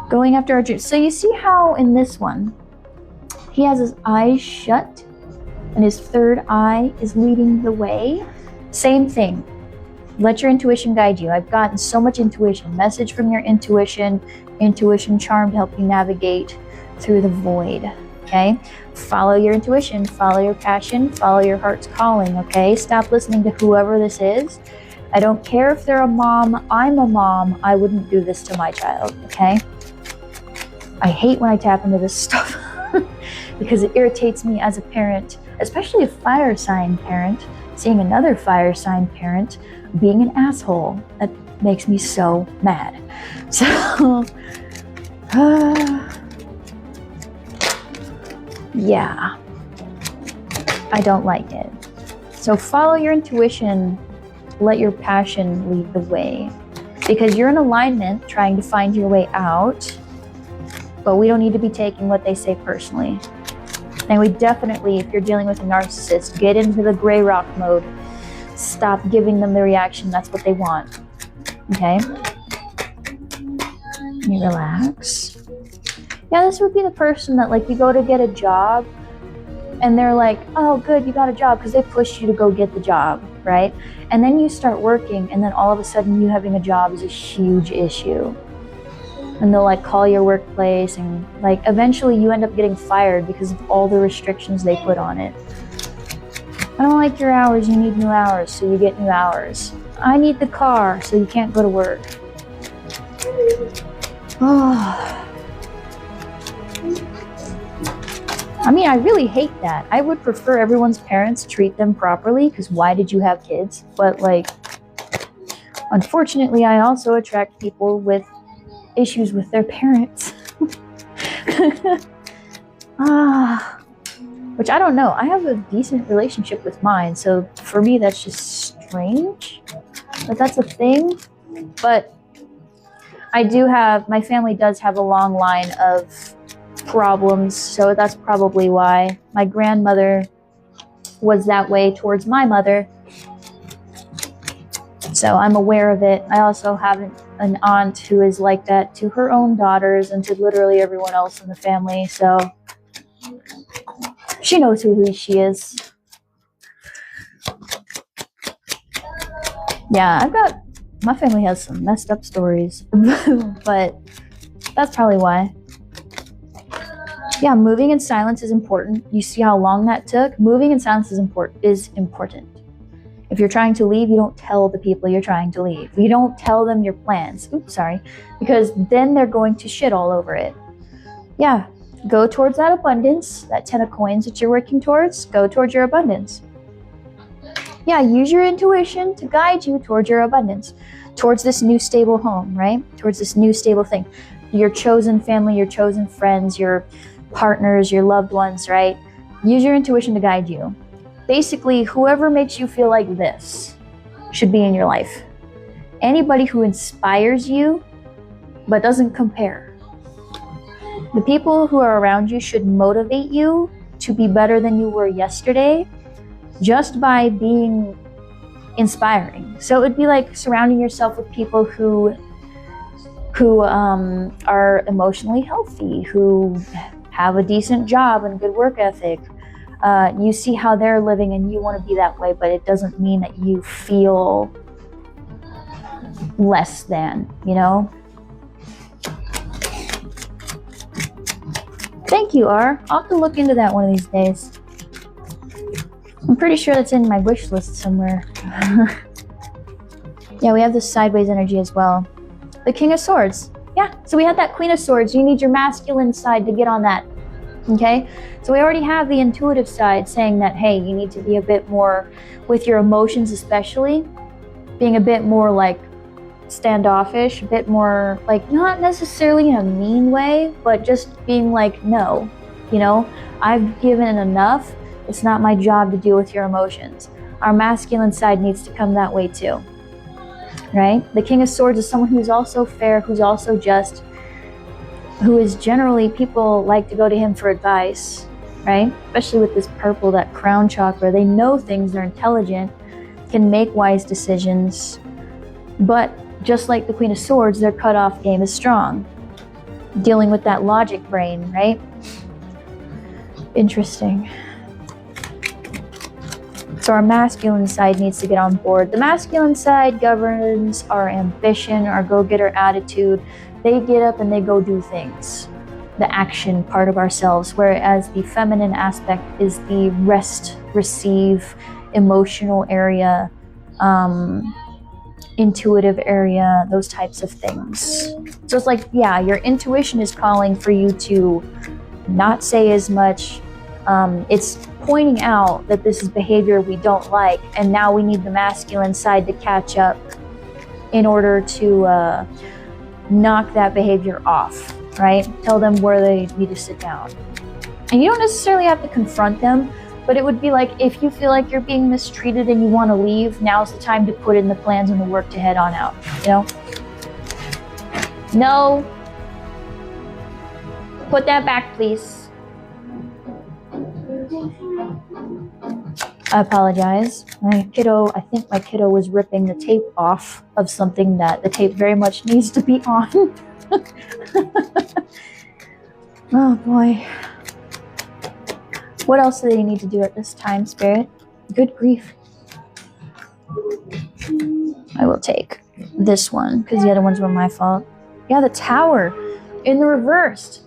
Going after our dreams. So you see how in this one, he has his eyes shut and his 3rd eye is leading the way. Same thing. Let your intuition guide you. I've gotten so much intuition. Message from your intuition. Intuition charm to help you navigate through the void. Okay? Follow your intuition. Follow your passion. Follow your heart's calling. Okay? Stop listening to whoever this is. I don't care if they're a mom. I'm a mom. I wouldn't do this to my child. Okay? I hate when I tap into this stuff because it irritates me as a parent, especially a fire sign parent, seeing another fire sign parent being an asshole. That makes me so mad. So, yeah, I don't like it. So follow your intuition, let your passion lead the way, because you're in alignment trying to find your way out. But we don't need to be taking what they say personally. And we definitely, if you're dealing with a narcissist, get into the gray rock mode. Stop giving them the reaction that's what they want. Okay? You relax. Yeah, this would be the person that you go to get a job and they're like, oh, good, you got a job, because they pushed you to go get the job, right? And then you start working and then all of a sudden you having a job is a huge issue. And they'll call your workplace and eventually you end up getting fired because of all the restrictions they put on it. I don't like your hours, you need new hours, so you get new hours. I need the car, so you can't go to work. Oh. I mean, I really hate that. I would prefer everyone's parents treat them properly, because why did you have kids? But unfortunately, I also attract people with issues with their parents. Which I don't know. I have a decent relationship with mine, so for me that's just strange. But that's a thing. But I do have, my family does have a long line of problems, so that's probably why. My grandmother was that way towards my mother. So I'm aware of it. I also haven't an aunt who is like that to her own daughters and to literally everyone else in the family. So she knows who she is. Yeah, my family has some messed up stories, but that's probably why. Yeah, moving in silence is important. You see how long that took? Moving in silence is important. If you're trying to leave, you don't tell the people you're trying to leave. You don't tell them your plans. Oops, sorry. Because then they're going to shit all over it. Yeah, go towards that abundance, that 10 of coins that you're working towards. Go towards your abundance. Yeah, use your intuition to guide you towards your abundance, towards this new stable home, right? Towards this new stable thing. Your chosen family, your chosen friends, your partners, your loved ones, right? Use your intuition to guide you. Basically, whoever makes you feel like this should be in your life. Anybody who inspires you but doesn't compare. The people who are around you should motivate you to be better than you were yesterday just by being inspiring. So it would be like surrounding yourself with people who are emotionally healthy, who have a decent job and good work ethic. You see how they're living and you want to be that way, but it doesn't mean that you feel less than, you know? Thank you, R. I'll have to look into that one of these days. I'm pretty sure that's in my wish list somewhere. Yeah, we have this sideways energy as well. The King of Swords. Yeah, so we had that Queen of Swords. You need your masculine side to get on that. Okay, so we already have the intuitive side saying that, hey, you need to be a bit more with your emotions, especially being a bit more like standoffish, a bit more like not necessarily in a mean way, but just being like, no, you know, I've given enough. It's not my job to deal with your emotions. Our masculine side needs to come that way too, right? The King of Swords is someone who's also fair, who's also just, who is generally, people like to go to him for advice, right? Especially with this purple, that crown chakra. They know things, they're intelligent, can make wise decisions. But just like the Queen of Swords, their cutoff game is strong. Dealing with that logic brain, right? Interesting. So our masculine side needs to get on board. The masculine side governs our ambition, our go-getter attitude. They get up and they go do things, the action part of ourselves, whereas the feminine aspect is the rest, receive, emotional area, intuitive area, those types of things. So it's like, yeah, your intuition is calling for you to not say as much. It's pointing out that this is behavior we don't like, and now we need the masculine side to catch up in order to knock that behavior off, right? Tell them where they need to sit down. And you don't necessarily have to confront them, but it would be like, if you feel like you're being mistreated and you want to leave, now's the time to put in the plans and the work to head on out, you know? No. Put that back, please. I apologize. I think my kiddo was ripping the tape off of something that the tape very much needs to be on. Oh boy. What else do they need to do at this time, Spirit? Good grief. I will take this one because the other ones were my fault. Yeah, the Tower in the reversed.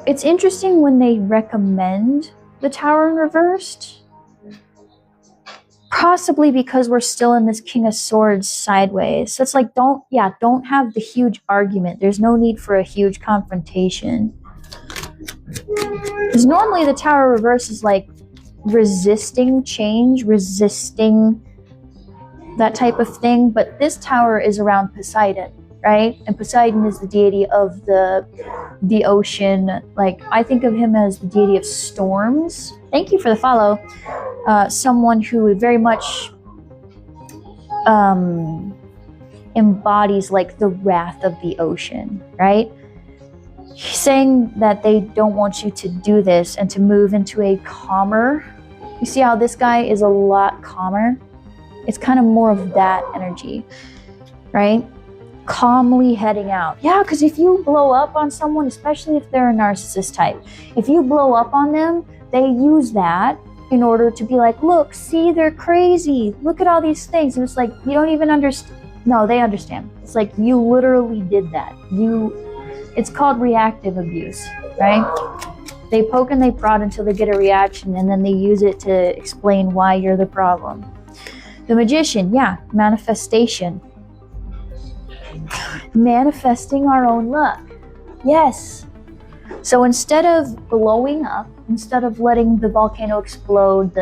It's interesting when they recommend the Tower in reversed. Possibly because we're still in this King of Swords sideways. So it's like, don't have the huge argument. There's no need for a huge confrontation. Because normally the Tower reverse is like resisting change, resisting that type of thing. But this Tower is around Poseidon, right? And Poseidon is the deity of the ocean. Like, I think of him as the deity of storms. Thank you for the follow. Someone who very much embodies like the wrath of the ocean, right? Saying that they don't want you to do this and to move into a calmer You see how this guy is a lot calmer? It's kind of more of that energy, right? Calmly heading out. Yeah, because if you blow up on someone, especially if they're a narcissist type, if you blow up on them, they use that in order to be like, look, see, they're crazy. Look at all these things. And it's like, you don't even understand. No, they understand. It's like you literally did that. It's called reactive abuse, right? They poke and they prod until they get a reaction, and then they use it to explain why you're the problem. The Magician, yeah, manifestation. Manifesting our own luck. Yes. So instead of blowing up, instead of letting the volcano explode,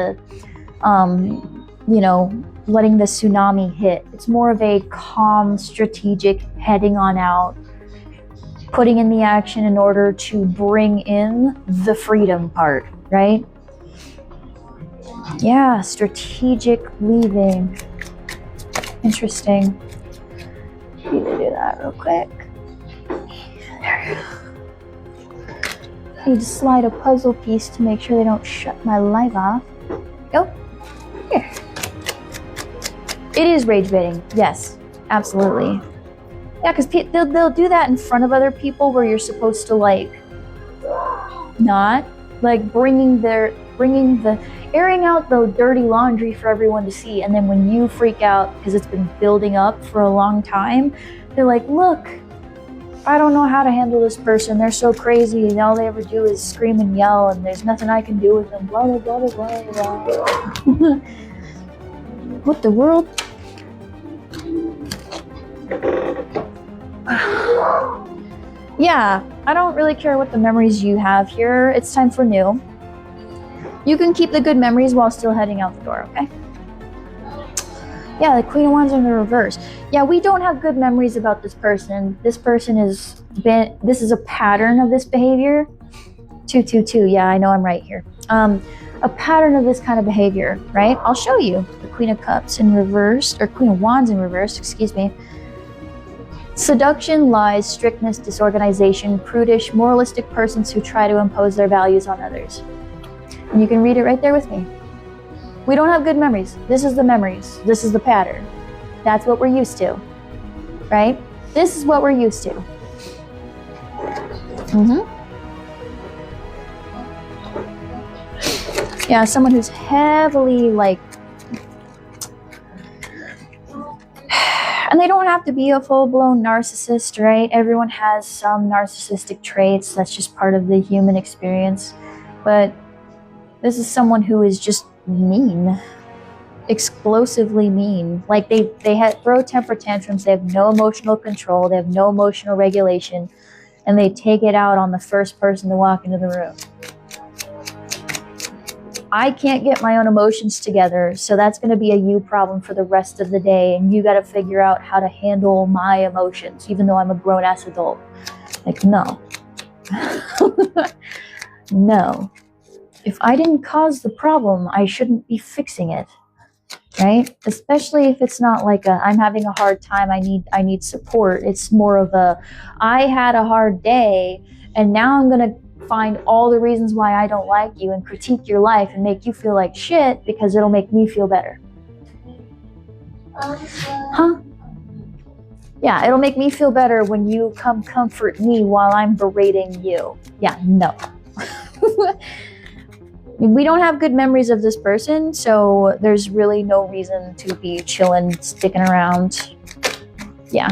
letting the tsunami hit, it's more of a calm, strategic heading on out, putting in the action in order to bring in the freedom part, right? Yeah, strategic leaving. Interesting. Need to do that real quick. There we go. Need to slide a puzzle piece to make sure they don't shut my live off. Go. Here. It is rage baiting. Yes, absolutely. Yeah, because they'll do that in front of other people where you're supposed to not airing out the dirty laundry for everyone to see, and then when you freak out because it's been building up for a long time, they're like, look, I don't know how to handle this person. They're so crazy, and all they ever do is scream and yell, and there's nothing I can do with them. Blah blah blah blah blah. What the world? Yeah, I don't really care what the memories you have here. It's time for new. You can keep the good memories while still heading out the door, okay? Yeah, the Queen of Wands in the reverse. Yeah, we don't have good memories about this person. This person this is a pattern of this behavior. 222, yeah, I know I'm right here. A pattern of this kind of behavior, right? I'll show you. The Queen of Cups in reverse, or Queen of Wands in reverse, excuse me. Seduction, lies, strictness, disorganization, prudish, moralistic persons who try to impose their values on others. And you can read it right there with me. We don't have good memories. This is the memories. This is the pattern. That's what we're used to, right? This is what we're used to. Yeah, someone who's heavily and they don't have to be a full-blown narcissist, right? Everyone has some narcissistic traits. That's just part of the human experience. But this is someone who is just mean, explosively mean. Like they throw temper tantrums. They have no emotional control. They have no emotional regulation, and they take it out on the first person to walk into the room. I can't get my own emotions together, so that's going to be a you problem for the rest of the day, and you got to figure out how to handle my emotions, even though I'm a grown-ass adult. Like, no. No. If I didn't cause the problem, I shouldn't be fixing it, right? Especially if it's not like I'm having a hard time, I need support. It's more of I had a hard day, and now I'm going to find all the reasons why I don't like you and critique your life and make you feel like shit because it'll make me feel better. Huh? Yeah, it'll make me feel better when you come comfort me while I'm berating you. Yeah, no. We don't have good memories of this person, so there's really no reason to be chilling, sticking around. Yeah.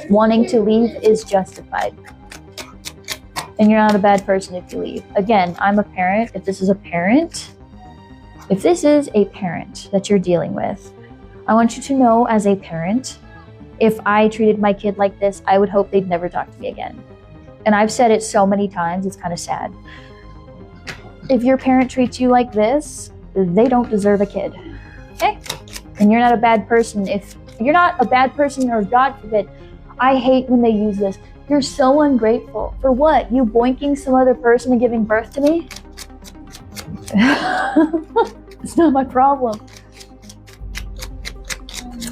Wanting to leave is justified. And you're not a bad person if you leave. Again, I'm a parent. If this is a parent that you're dealing with, I want you to know as a parent, if I treated my kid like this, I would hope they'd never talk to me again. And I've said it so many times, it's kind of sad. If your parent treats you like this, they don't deserve a kid. Okay? And you're not a bad person. If you're not a bad person, or God forbid, I hate when they use this. You're so ungrateful. For what? You boinking some other person and giving birth to me? It's not my problem.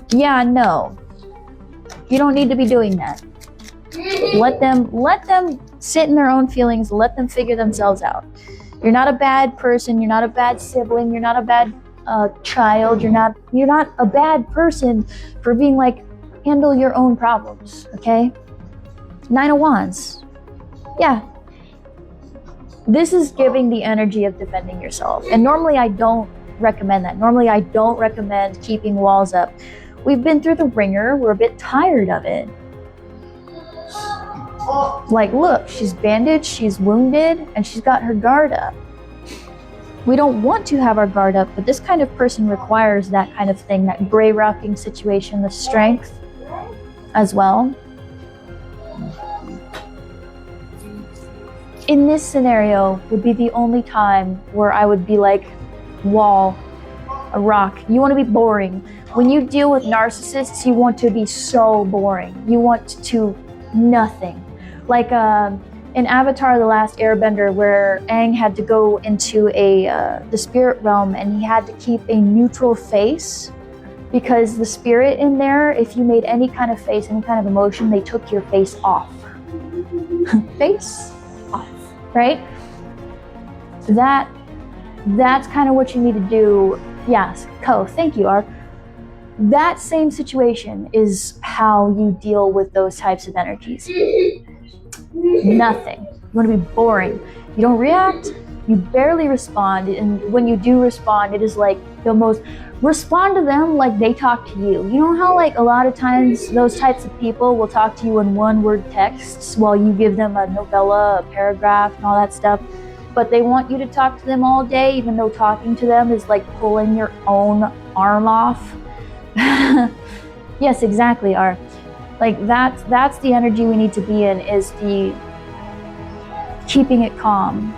Yeah, no. You don't need to be doing that. Let them sit in their own feelings. Let them figure themselves out. You're not a bad person. You're not a bad sibling. You're not a bad child. You're not a bad person for being like, handle your own problems, okay? 9 of Wands. Yeah. This is giving the energy of defending yourself. And normally I don't recommend that. Normally I don't recommend keeping walls up. We've been through the ringer. We're a bit tired of it. Like, look, she's bandaged, she's wounded, and she's got her guard up. We don't want to have our guard up, but this kind of person requires that kind of thing, that gray rocking situation, the strength as well. In this scenario would be the only time where I would be like, wall, a rock. You want to be boring. When you deal with narcissists, you want to be so boring. You want to nothing. Like in Avatar: The Last Airbender, where Aang had to go into the spirit realm and he had to keep a neutral face, because the spirit in there, if you made any kind of face, any kind of emotion, they took your face off. Face off, right? That's kind of what you need to do. Yes, Ko, thank you, Art. That same situation is how you deal with those types of energies. Nothing. You want to be boring. You don't react, you barely respond, and when you do respond, it is like the most, respond to them like they talk to you. You know how like a lot of times those types of people will talk to you in one-word texts while you give them a novella, a paragraph, and all that stuff, but they want you to talk to them all day, even though talking to them is like pulling your own arm off. Yes, exactly, Art. Like that's the energy we need to be in, is the keeping it calm,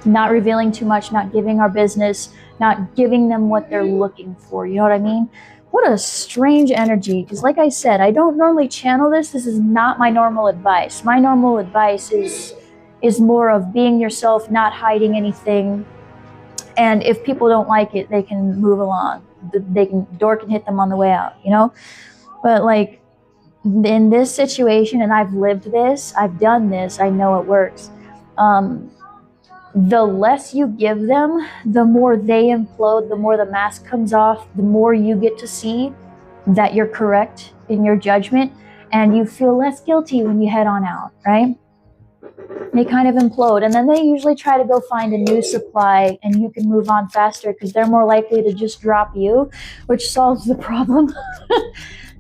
not revealing too much, not giving our business, not giving them what they're looking for. You know what I mean? What a strange energy, because like I said, I don't normally channel this. This is not my normal advice. My normal advice is more of being yourself, not hiding anything, and if people don't like it, they can move along. Door can hit them on the way out, you know? But like in this situation, and I've lived this, I've done this, I know it works. The less you give them, the more they implode, the more the mask comes off, the more you get to see that you're correct in your judgment, and you feel less guilty when you head on out, right? They kind of implode, and then they usually try to go find a new supply, and you can move on faster because they're more likely to just drop you, which solves the problem.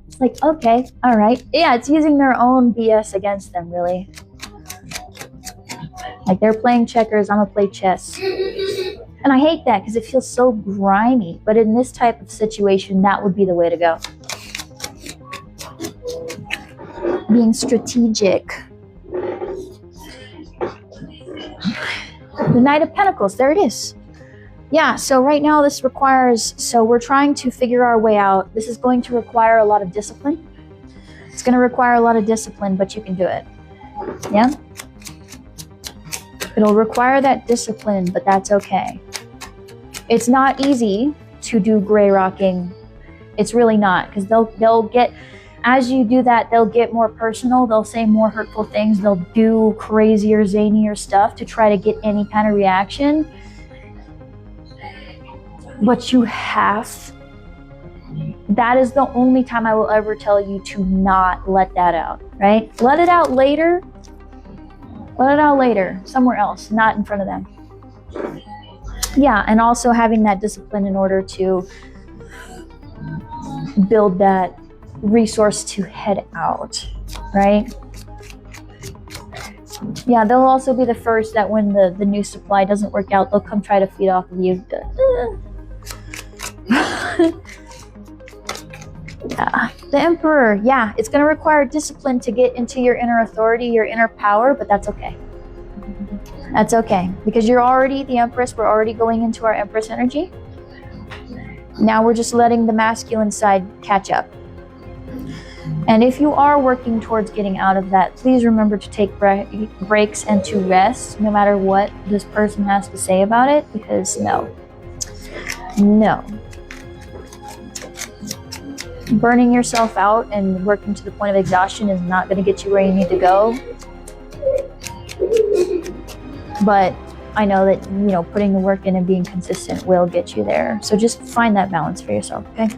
It's like, okay, all right. Yeah, it's using their own BS against them, really. Like they're playing checkers, I'm gonna play chess. And I hate that because it feels so grimy, but in this type of situation, that would be the way to go. Being strategic. The Knight of Pentacles, there it is. Yeah, so right now this requires, so we're trying to figure our way out. This is going to require a lot of discipline. It's going to require a lot of discipline, but you can do it. Yeah? It'll require that discipline, but that's okay. It's not easy to do gray rocking. It's really not, because they'll get, as you do that, they'll get more personal, they'll say more hurtful things, they'll do crazier, zanier stuff to try to get any kind of reaction. But you have, that is the only time I will ever tell you to not let that out, right? Let it out later. Let it out later, somewhere else, not in front of them. Yeah, and also having that discipline in order to build that resource to head out, right? Yeah, they'll also be the first that when the new supply doesn't work out, they'll come try to feed off of you. Yeah, the Emperor, yeah, it's going to require discipline to get into your inner authority, your inner power, but that's okay. That's okay, because you're already the Empress. We're already going into our Empress energy. Now we're just letting the masculine side catch up. And if you are working towards getting out of that, please remember to take breaks and to rest, no matter what this person has to say about it, because no. Burning yourself out and working to the point of exhaustion is not going to get you where you need to go. But I know that, you know, putting the work in and being consistent will get you there. So just find that balance for yourself, okay?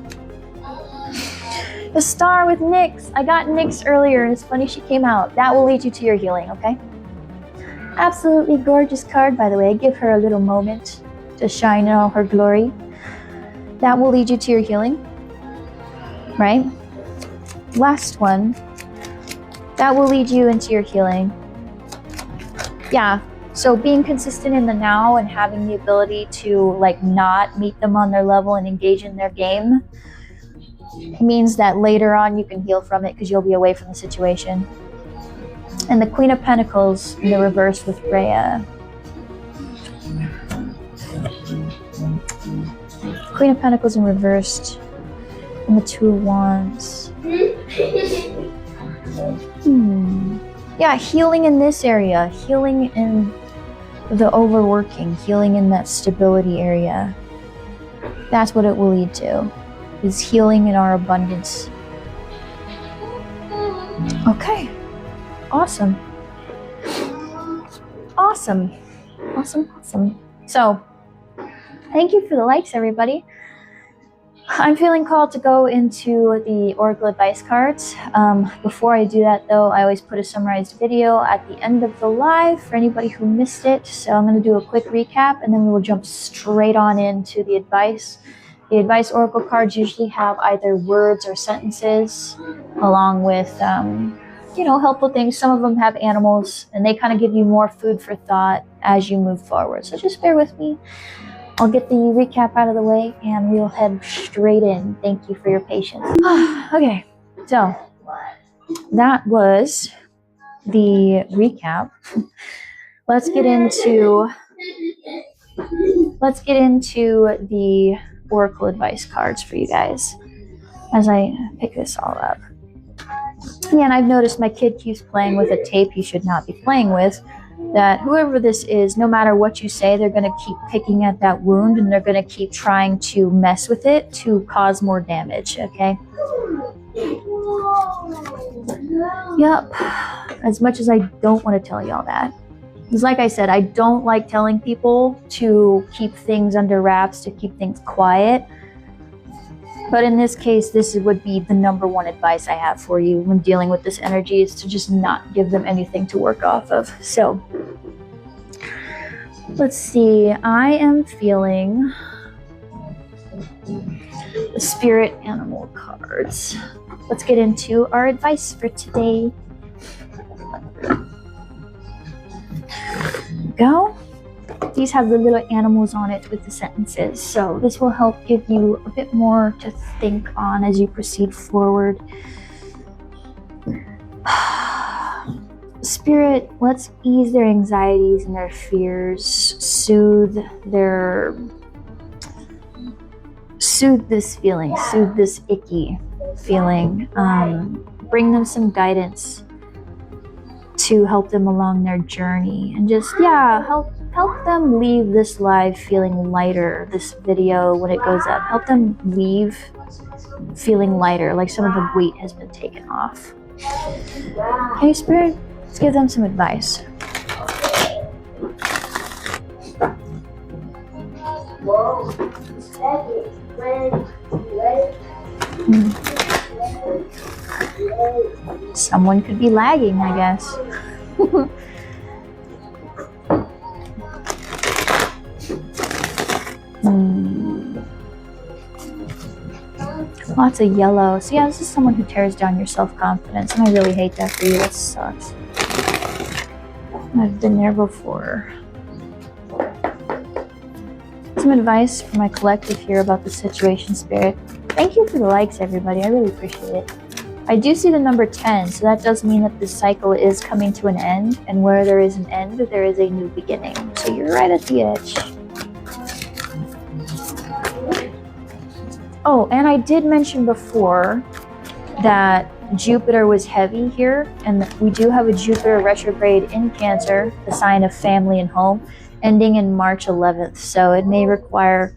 The star with Nyx. I got Nyx earlier, and it's funny she came out. That will lead you to your healing, okay? Absolutely gorgeous card, by the way. Give her a little moment to shine in all her glory. That will lead you to your healing, right? Last one. That will lead you into your healing. Yeah. So being consistent in the now and having the ability to like not meet them on their level and engage in their game means that later on you can heal from it because you'll be away from the situation. And the Queen of Pentacles in the reverse with Rhea. Queen of Pentacles in reversed and the Two of Wands. Yeah, healing in this area, healing in the overworking, healing in that stability area. That's what it will lead to, is healing in our abundance. Okay, awesome. Awesome. So, thank you for the likes, everybody. I'm feeling called to go into the Oracle Advice cards. Before I do that, though, I always put a summarized video at the end of the live for anybody who missed it. So I'm going to do a quick recap, and then we will jump straight on into the advice. The Advice Oracle cards usually have either words or sentences, along with, you know, helpful things. Some of them have animals, and they kind of give you more food for thought as you move forward. So just bear with me. I'll get the recap out of the way and we'll head straight in. Thank you for your patience. Okay, so that was the recap. Let's get into the Oracle Advice cards for you guys as I pick this all up. Yeah, and I've noticed my kid keeps playing with a tape he should not be playing with. That whoever this is, no matter what you say, they're going to keep picking at that wound and they're going to keep trying to mess with it to cause more damage, okay? Yep. As much as I don't want to tell y'all that. Because like I said, I don't like telling people to keep things under wraps, to keep things quiet. But in this case, this would be the number one advice I have for you when dealing with this energy, is to just not give them anything to work off of. So, let's see. I am feeling the spirit animal cards. Let's get into our advice for today. Go. These have the little animals on it with the sentences, so this will help give you a bit more to think on as you proceed forward. Spirit, let's ease their anxieties and their fears, soothe this feeling, soothe this icky feeling, bring them some guidance to help them along their journey, and just, yeah, help them leave this live feeling lighter. This video, when it goes up, help them leave feeling lighter, like some of the weight has been taken off. Okay, Spirit, let's give them some advice. Someone could be lagging, I guess. Lots of yellow. So yeah, this is someone who tears down your self-confidence, and I really hate that for you. That sucks. I've been there before. Some advice for my collective here about the situation, Spirit. Thank you for the likes, everybody. I really appreciate it. I do see the number 10, so that does mean that this cycle is coming to an end, and where there is an end, there is a new beginning. So you're right at the edge. Oh, and I did mention before that Jupiter was heavy here, and we do have a Jupiter retrograde in Cancer, the sign of family and home, ending in March 11th. So it may require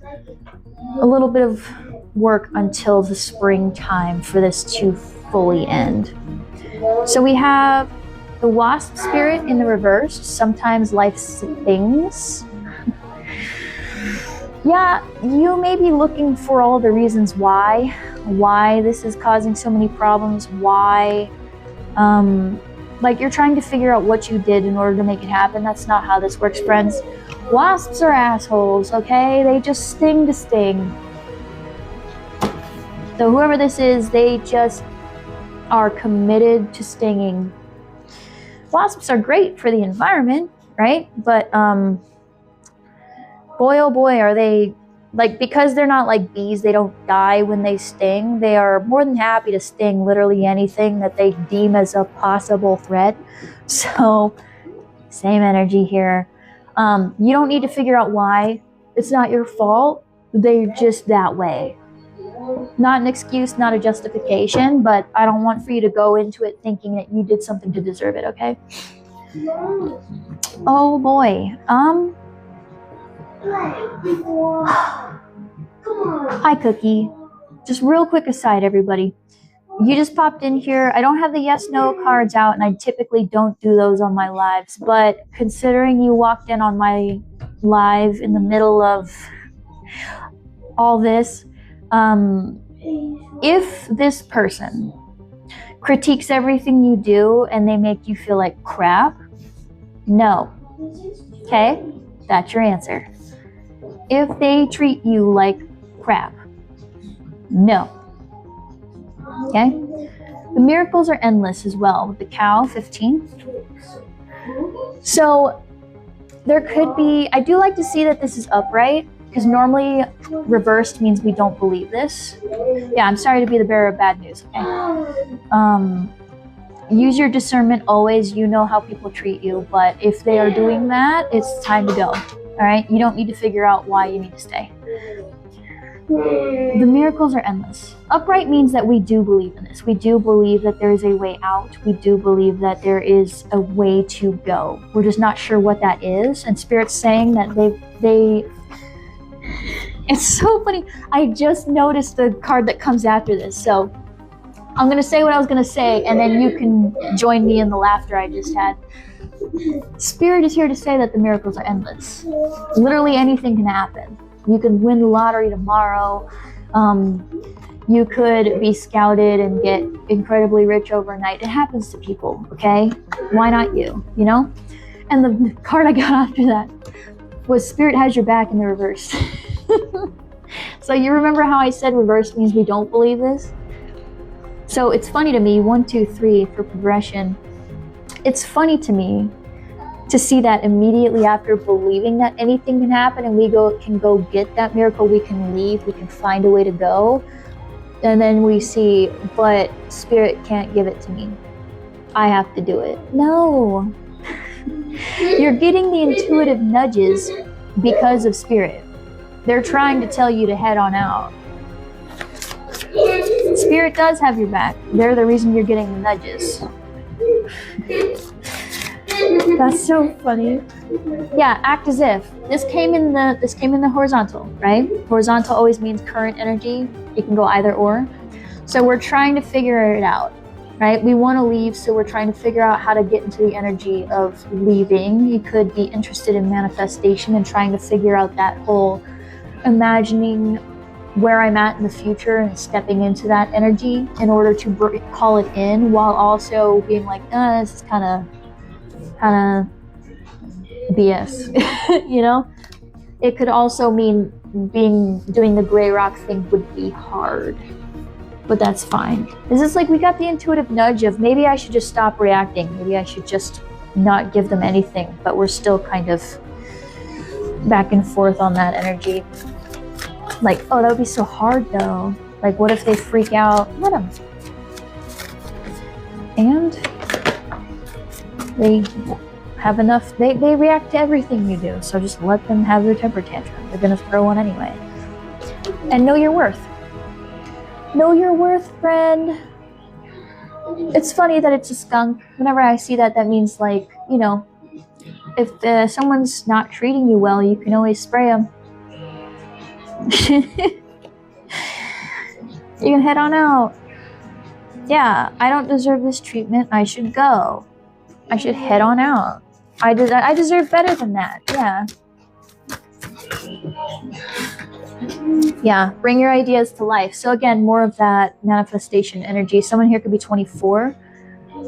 a little bit of work until the springtime for this to fully end. So we have The wasp spirit in the reverse, sometimes life stings. Yeah, you may be looking for all the reasons why this is causing so many problems, why, like you're trying to figure out what you did in order to make it happen. That's not how this works, friends. Wasps are assholes, okay? They just sting to sting. So whoever this is, they just are committed to stinging. Wasps are great for the environment, right? But boy, oh boy, are they, like, because they're not like bees, they don't die when they sting. They are more than happy to sting literally anything that they deem as a possible threat. So, same energy here. You don't need to figure out why. It's not your fault. They're just that way. Not an excuse, not a justification, but I don't want for you to go into it thinking that you did something to deserve it, okay? Oh boy. Hi, Cookie. Just real quick aside, everybody. You just popped in here. I don't have the yes/no cards out, and I typically don't do those on my lives. But considering you walked in on my live in the middle of all this, if this person critiques everything you do and they make you feel like crap, no. Okay? That's your answer. If they treat you like crap, no. Okay? The miracles are endless as well with the cow, 15. So there could be, I do like to see that this is upright, because normally reversed means we don't believe this. Yeah, I'm sorry to be the bearer of bad news, okay? Use your discernment always. You know how people treat you, but if they are doing that, it's time to go. All right? You don't need to figure out why you need to stay. The miracles are endless. Upright means that we do believe in this. We do believe that there is a way out. We do believe that there is a way to go. We're just not sure what that is. And Spirit's saying that they it's so funny. I just noticed the card that comes after this. So I'm going to say what I was going to say, and then you can join me in the laughter I just had. Spirit is here to say that the miracles are endless. Literally anything can happen. You could win the lottery tomorrow. You could be scouted and get incredibly rich overnight. It happens to people, okay? Why not you, you know? And the card I got after that was Spirit has your back in the reverse. So you remember how I said reverse means we don't believe this? So it's funny to me, 1, 2, 3 for progression. It's funny to me to see that immediately after believing that anything can happen and we can go get that miracle, we can leave, we can find a way to go. And then we see, but Spirit can't give it to me. I have to do it. No. You're getting the intuitive nudges because of Spirit. They're trying to tell you to head on out. Spirit does have your back. They're the reason you're getting the nudges. That's so funny. Yeah, act as if. This came in the horizontal, right? Horizontal always means current energy. It can go either or. So we're trying to figure it out, right? We want to leave, so we're trying to figure out how to get into the energy of leaving. You could be interested in manifestation and trying to figure out that whole imagining where I'm at in the future and stepping into that energy in order to call it in, while also being like, this is kind of BS, you know? It could also mean doing the gray rock thing would be hard, but that's fine. This is like we got the intuitive nudge of maybe I should just stop reacting. Maybe I should just not give them anything, but we're still kind of back and forth on that energy. Like, oh, that would be so hard though. Like, what if they freak out? Let them. And they have enough, they react to everything you do, so just let them have their temper tantrum. They're gonna throw one anyway. And know your worth. Know your worth, friend. It's funny that it's a skunk. Whenever I see that, that means, like, you know, if someone's not treating you well, you can always spray them. You can head on out. Yeah, I don't deserve this treatment. I should go. I should head on out. I deserve better than that. Yeah. Yeah, bring your ideas to life. So again, more of that manifestation energy. Someone here could be 24,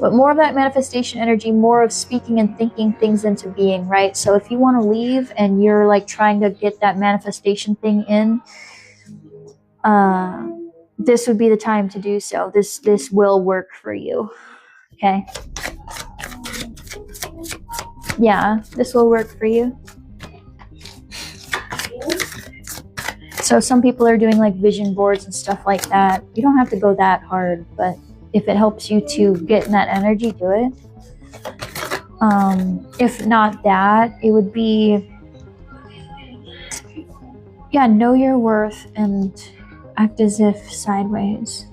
but more of that manifestation energy, more of speaking and thinking things into being, right? So if you want to leave and you're like trying to get that manifestation thing in, this would be the time to do so. This will work for you. Okay. Yeah, this will work for you. So some people are doing like vision boards and stuff like that. You don't have to go that hard, but if it helps you to get in that energy, do it. If not that, it would be, yeah, know your worth and act as if sideways.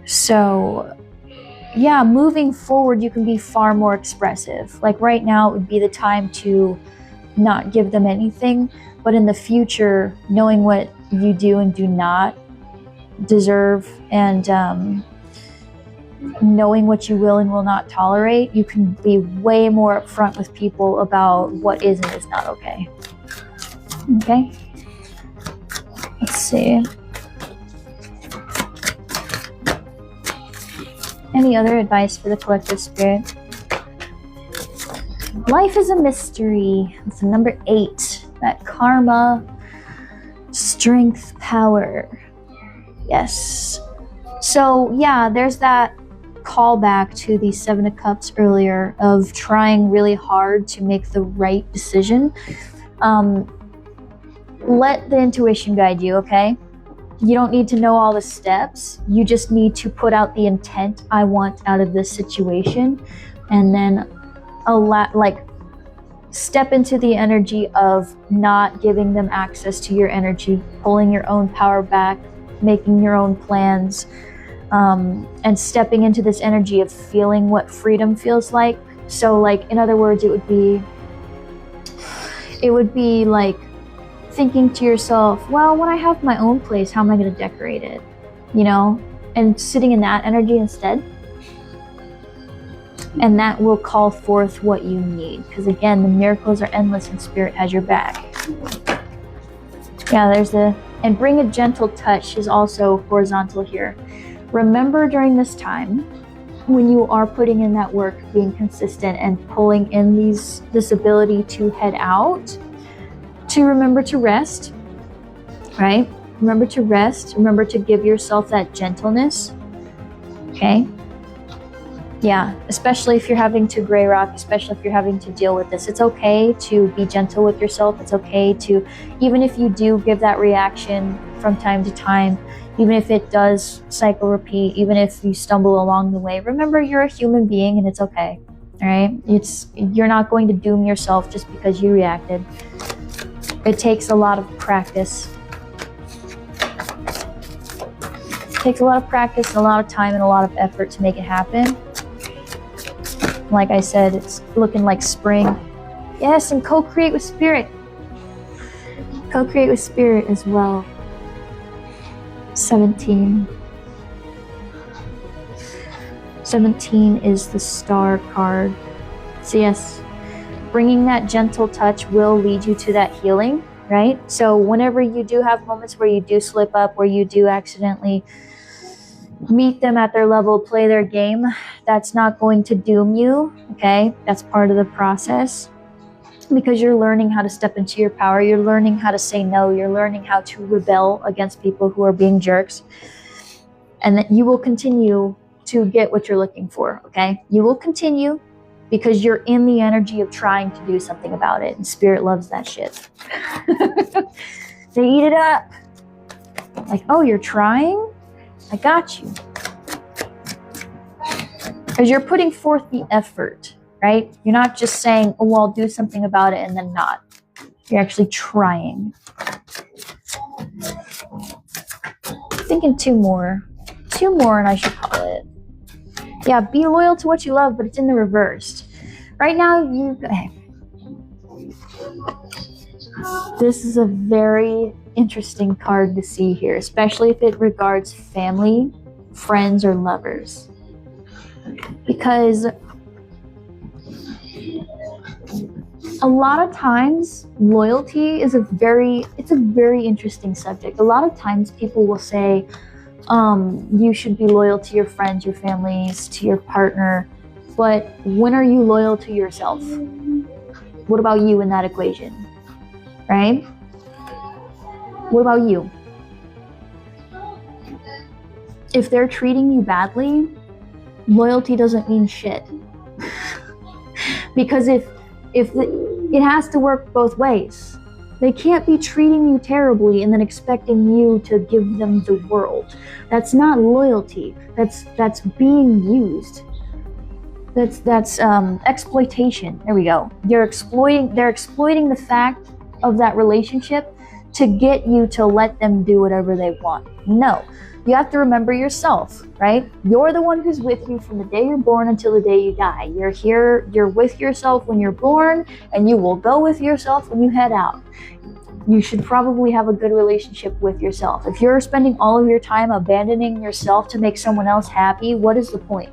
So, yeah, moving forward, you can be far more expressive. Like right now, it would be the time to not give them anything, but in the future, knowing what you do and do not deserve, and knowing what you will and will not tolerate, you can be way more upfront with people about what is and is not okay. Okay? Let's see. Any other advice for the collective spirit? Life is a mystery. It's number 8. That karma, strength, power. Yes. So yeah, there's that callback to the 7 of Cups earlier of trying really hard to make the right decision. Let the intuition guide you, okay? You don't need to know all the steps. You just need to put out the intent I want out of this situation, and then step into the energy of not giving them access to your energy, pulling your own power back, making your own plans, and stepping into this energy of feeling what freedom feels like. So like, in other words, it would be like thinking to yourself, well, when I have my own place, how am I going to decorate it? You know, and sitting in that energy instead. And that will call forth what you need. Because again, the miracles are endless and Spirit has your back. Yeah, and bring a gentle touch is also horizontal here. Remember during this time, when you are putting in that work, being consistent and pulling in this ability to head out, to remember to rest, right? Remember to rest. Remember to give yourself that gentleness. Okay? Yeah, especially if you're having to gray rock, especially if you're having to deal with this. It's okay to be gentle with yourself. It's okay to, even if you do give that reaction from time to time, even if it does cycle repeat, even if you stumble along the way, remember you're a human being and it's okay. All right? You're not going to doom yourself just because you reacted. It takes a lot of practice. It takes a lot of practice and a lot of time and a lot of effort to make it happen. Like I said, it's looking like spring. Yes, and co-create with Spirit. Co-create with Spirit as well. 17. 17 is the Star card. So yes, bringing that gentle touch will lead you to that healing, right? So whenever you do have moments where you do slip up, where you do accidentally meet them at their level, play their game, that's not going to doom you, okay? That's part of the process, because you're learning how to step into your power. You're learning how to say no. You're learning how to rebel against people who are being jerks, and that you will continue to get what you're looking for, okay? You will continue, because you're in the energy of trying to do something about it, and Spirit loves that shit. They eat it up. Like, oh, you're trying? I got you. Because you're putting forth the effort, right? You're not just saying, oh, well, I'll do something about it and then not. You're actually trying. Thinking two more and I should call it. Yeah, be loyal to what you love, but it's in the reverse. Right now, this is a very interesting card to see here, especially if it regards family, friends, or lovers. Because a lot of times loyalty is a very interesting subject. A lot of times people will say, you should be loyal to your friends, your families, to your partner, but when are you loyal to yourself? What about you in that equation, right? What about you? If they're treating you badly, loyalty doesn't mean shit. Because if it has to work both ways. They can't be treating you terribly and then expecting you to give them the world. That's not loyalty. That's being used. That's exploitation. There we go. They're exploiting the fact of that relationship to get you to let them do whatever they want. No. You have to remember yourself, right? You're the one who's with you from the day you're born until the day you die. You're here, you're with yourself when you're born, and you will go with yourself when you head out. You should probably have a good relationship with yourself. If you're spending all of your time abandoning yourself to make someone else happy, what is the point?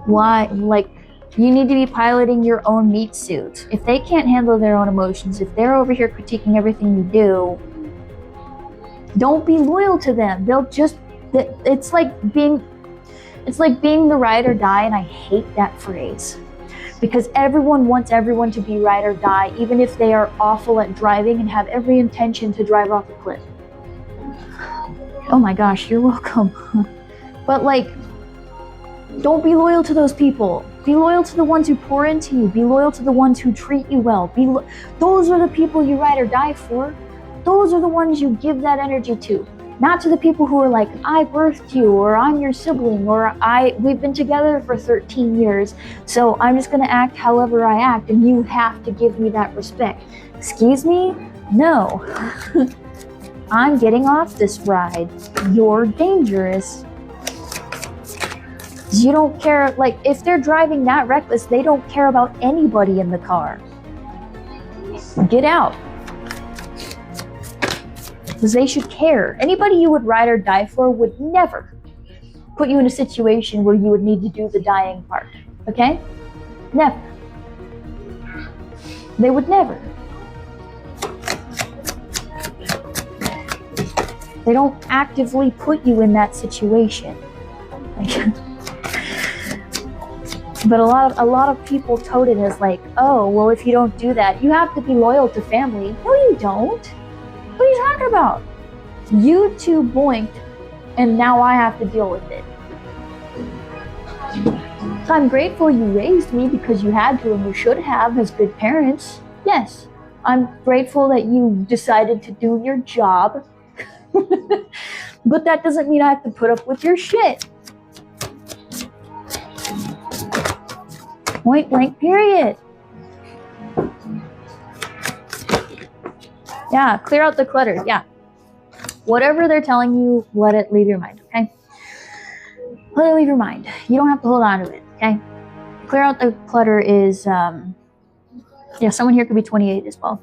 Why? Like, you need to be piloting your own meat suit. If they can't handle their own emotions, if they're over here critiquing everything you do, don't be loyal to them. They'll just, it's like being the ride or die, and I hate that phrase. Because everyone wants everyone to be ride or die, even if they are awful at driving and have every intention to drive off a cliff. Oh my gosh, you're welcome. But like, don't be loyal to those people. Be loyal to the ones who pour into you. Be loyal to the ones who treat you well. Those are the people you ride or die for. Those are the ones you give that energy to. Not to the people who are like, I birthed you, or I'm your sibling, or we've been together for 13 years, so I'm just gonna act however I act, and you have to give me that respect. Excuse me? No. I'm getting off this ride. You're dangerous. You don't care, like, if they're driving that reckless, they don't care about anybody in the car. Get out. Because they should care. Anybody you would ride or die for would never put you in a situation where you would need to do the dying part. Okay? Never. They would never. They don't actively put you in that situation. But a lot of people tote it as like, oh, well, if you don't do that, you have to be loyal to family. No, you don't. What are you talking about? You two boinked, and now I have to deal with it. So I'm grateful you raised me because you had to, and you should have as good parents. Yes, I'm grateful that you decided to do your job. But that doesn't mean I have to put up with your shit. Point blank period. Yeah, clear out the clutter. Yeah. Whatever they're telling you, let it leave your mind, okay? Let it leave your mind. You don't have to hold on to it, okay? Clear out the clutter is, yeah, someone here could be 28 as well.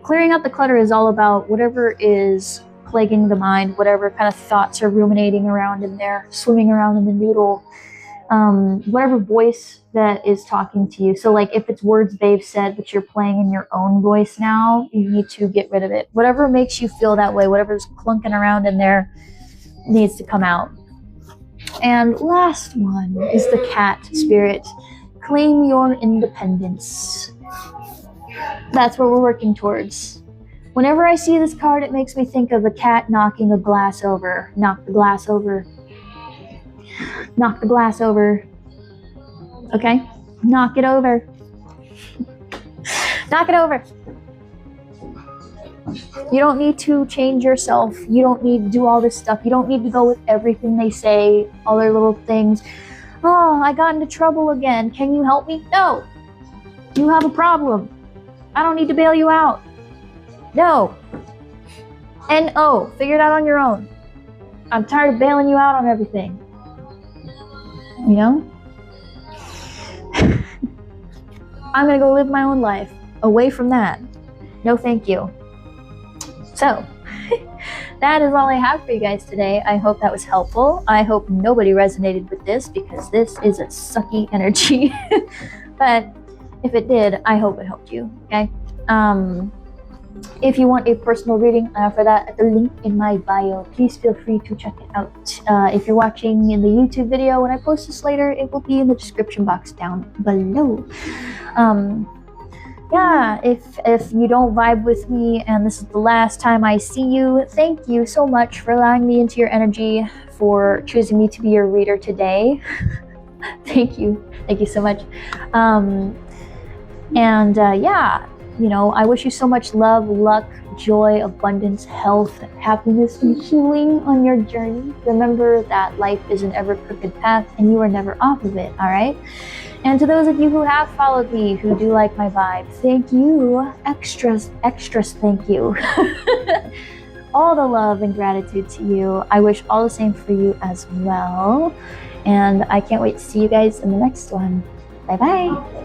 Clearing out the clutter is all about whatever is plaguing the mind, whatever kind of thoughts are ruminating around in there, swimming around in the noodle, whatever voice that is talking to you. So like if it's words they've said but you're playing in your own voice now, you need to get rid of it. Whatever makes you feel that way, whatever's clunking around in there needs to come out. And last one is the cat spirit. Claim your independence. That's what we're working towards. Whenever I see this card, it makes me think of a cat knocking a glass over. Knock the glass over. Knock the glass over. Okay? Knock it over. Knock it over. You don't need to change yourself. You don't need to do all this stuff. You don't need to go with everything they say, all their little things. Oh, I got into trouble again. Can you help me? No. You have a problem. I don't need to bail you out. No. N-O. Figure it out on your own. I'm tired of bailing you out on everything. You know? I'm gonna go live my own life away from that. No, thank you. So, that is all I have for you guys today. I hope that was helpful. I hope nobody resonated with this because this is a sucky energy. But if it did, I hope it helped you, okay? If you want a personal reading for that, at the link in my bio, please feel free to check it out. If you're watching in the YouTube video, when I post this later, it will be in the description box down below. Yeah, if you don't vibe with me and this is the last time I see you, thank you so much for allowing me into your energy, for choosing me to be your reader today. Thank you so much. Yeah, you know, I wish you so much love, luck, joy, abundance, health, happiness, and healing on your journey. Remember that life is an ever crooked path and you are never off of it, all right? And to those of you who have followed me, who do like my vibe, thank you. Extras thank you. All the love and gratitude to you. I wish all the same for you as well. And I can't wait to see you guys in the next one. Bye-bye.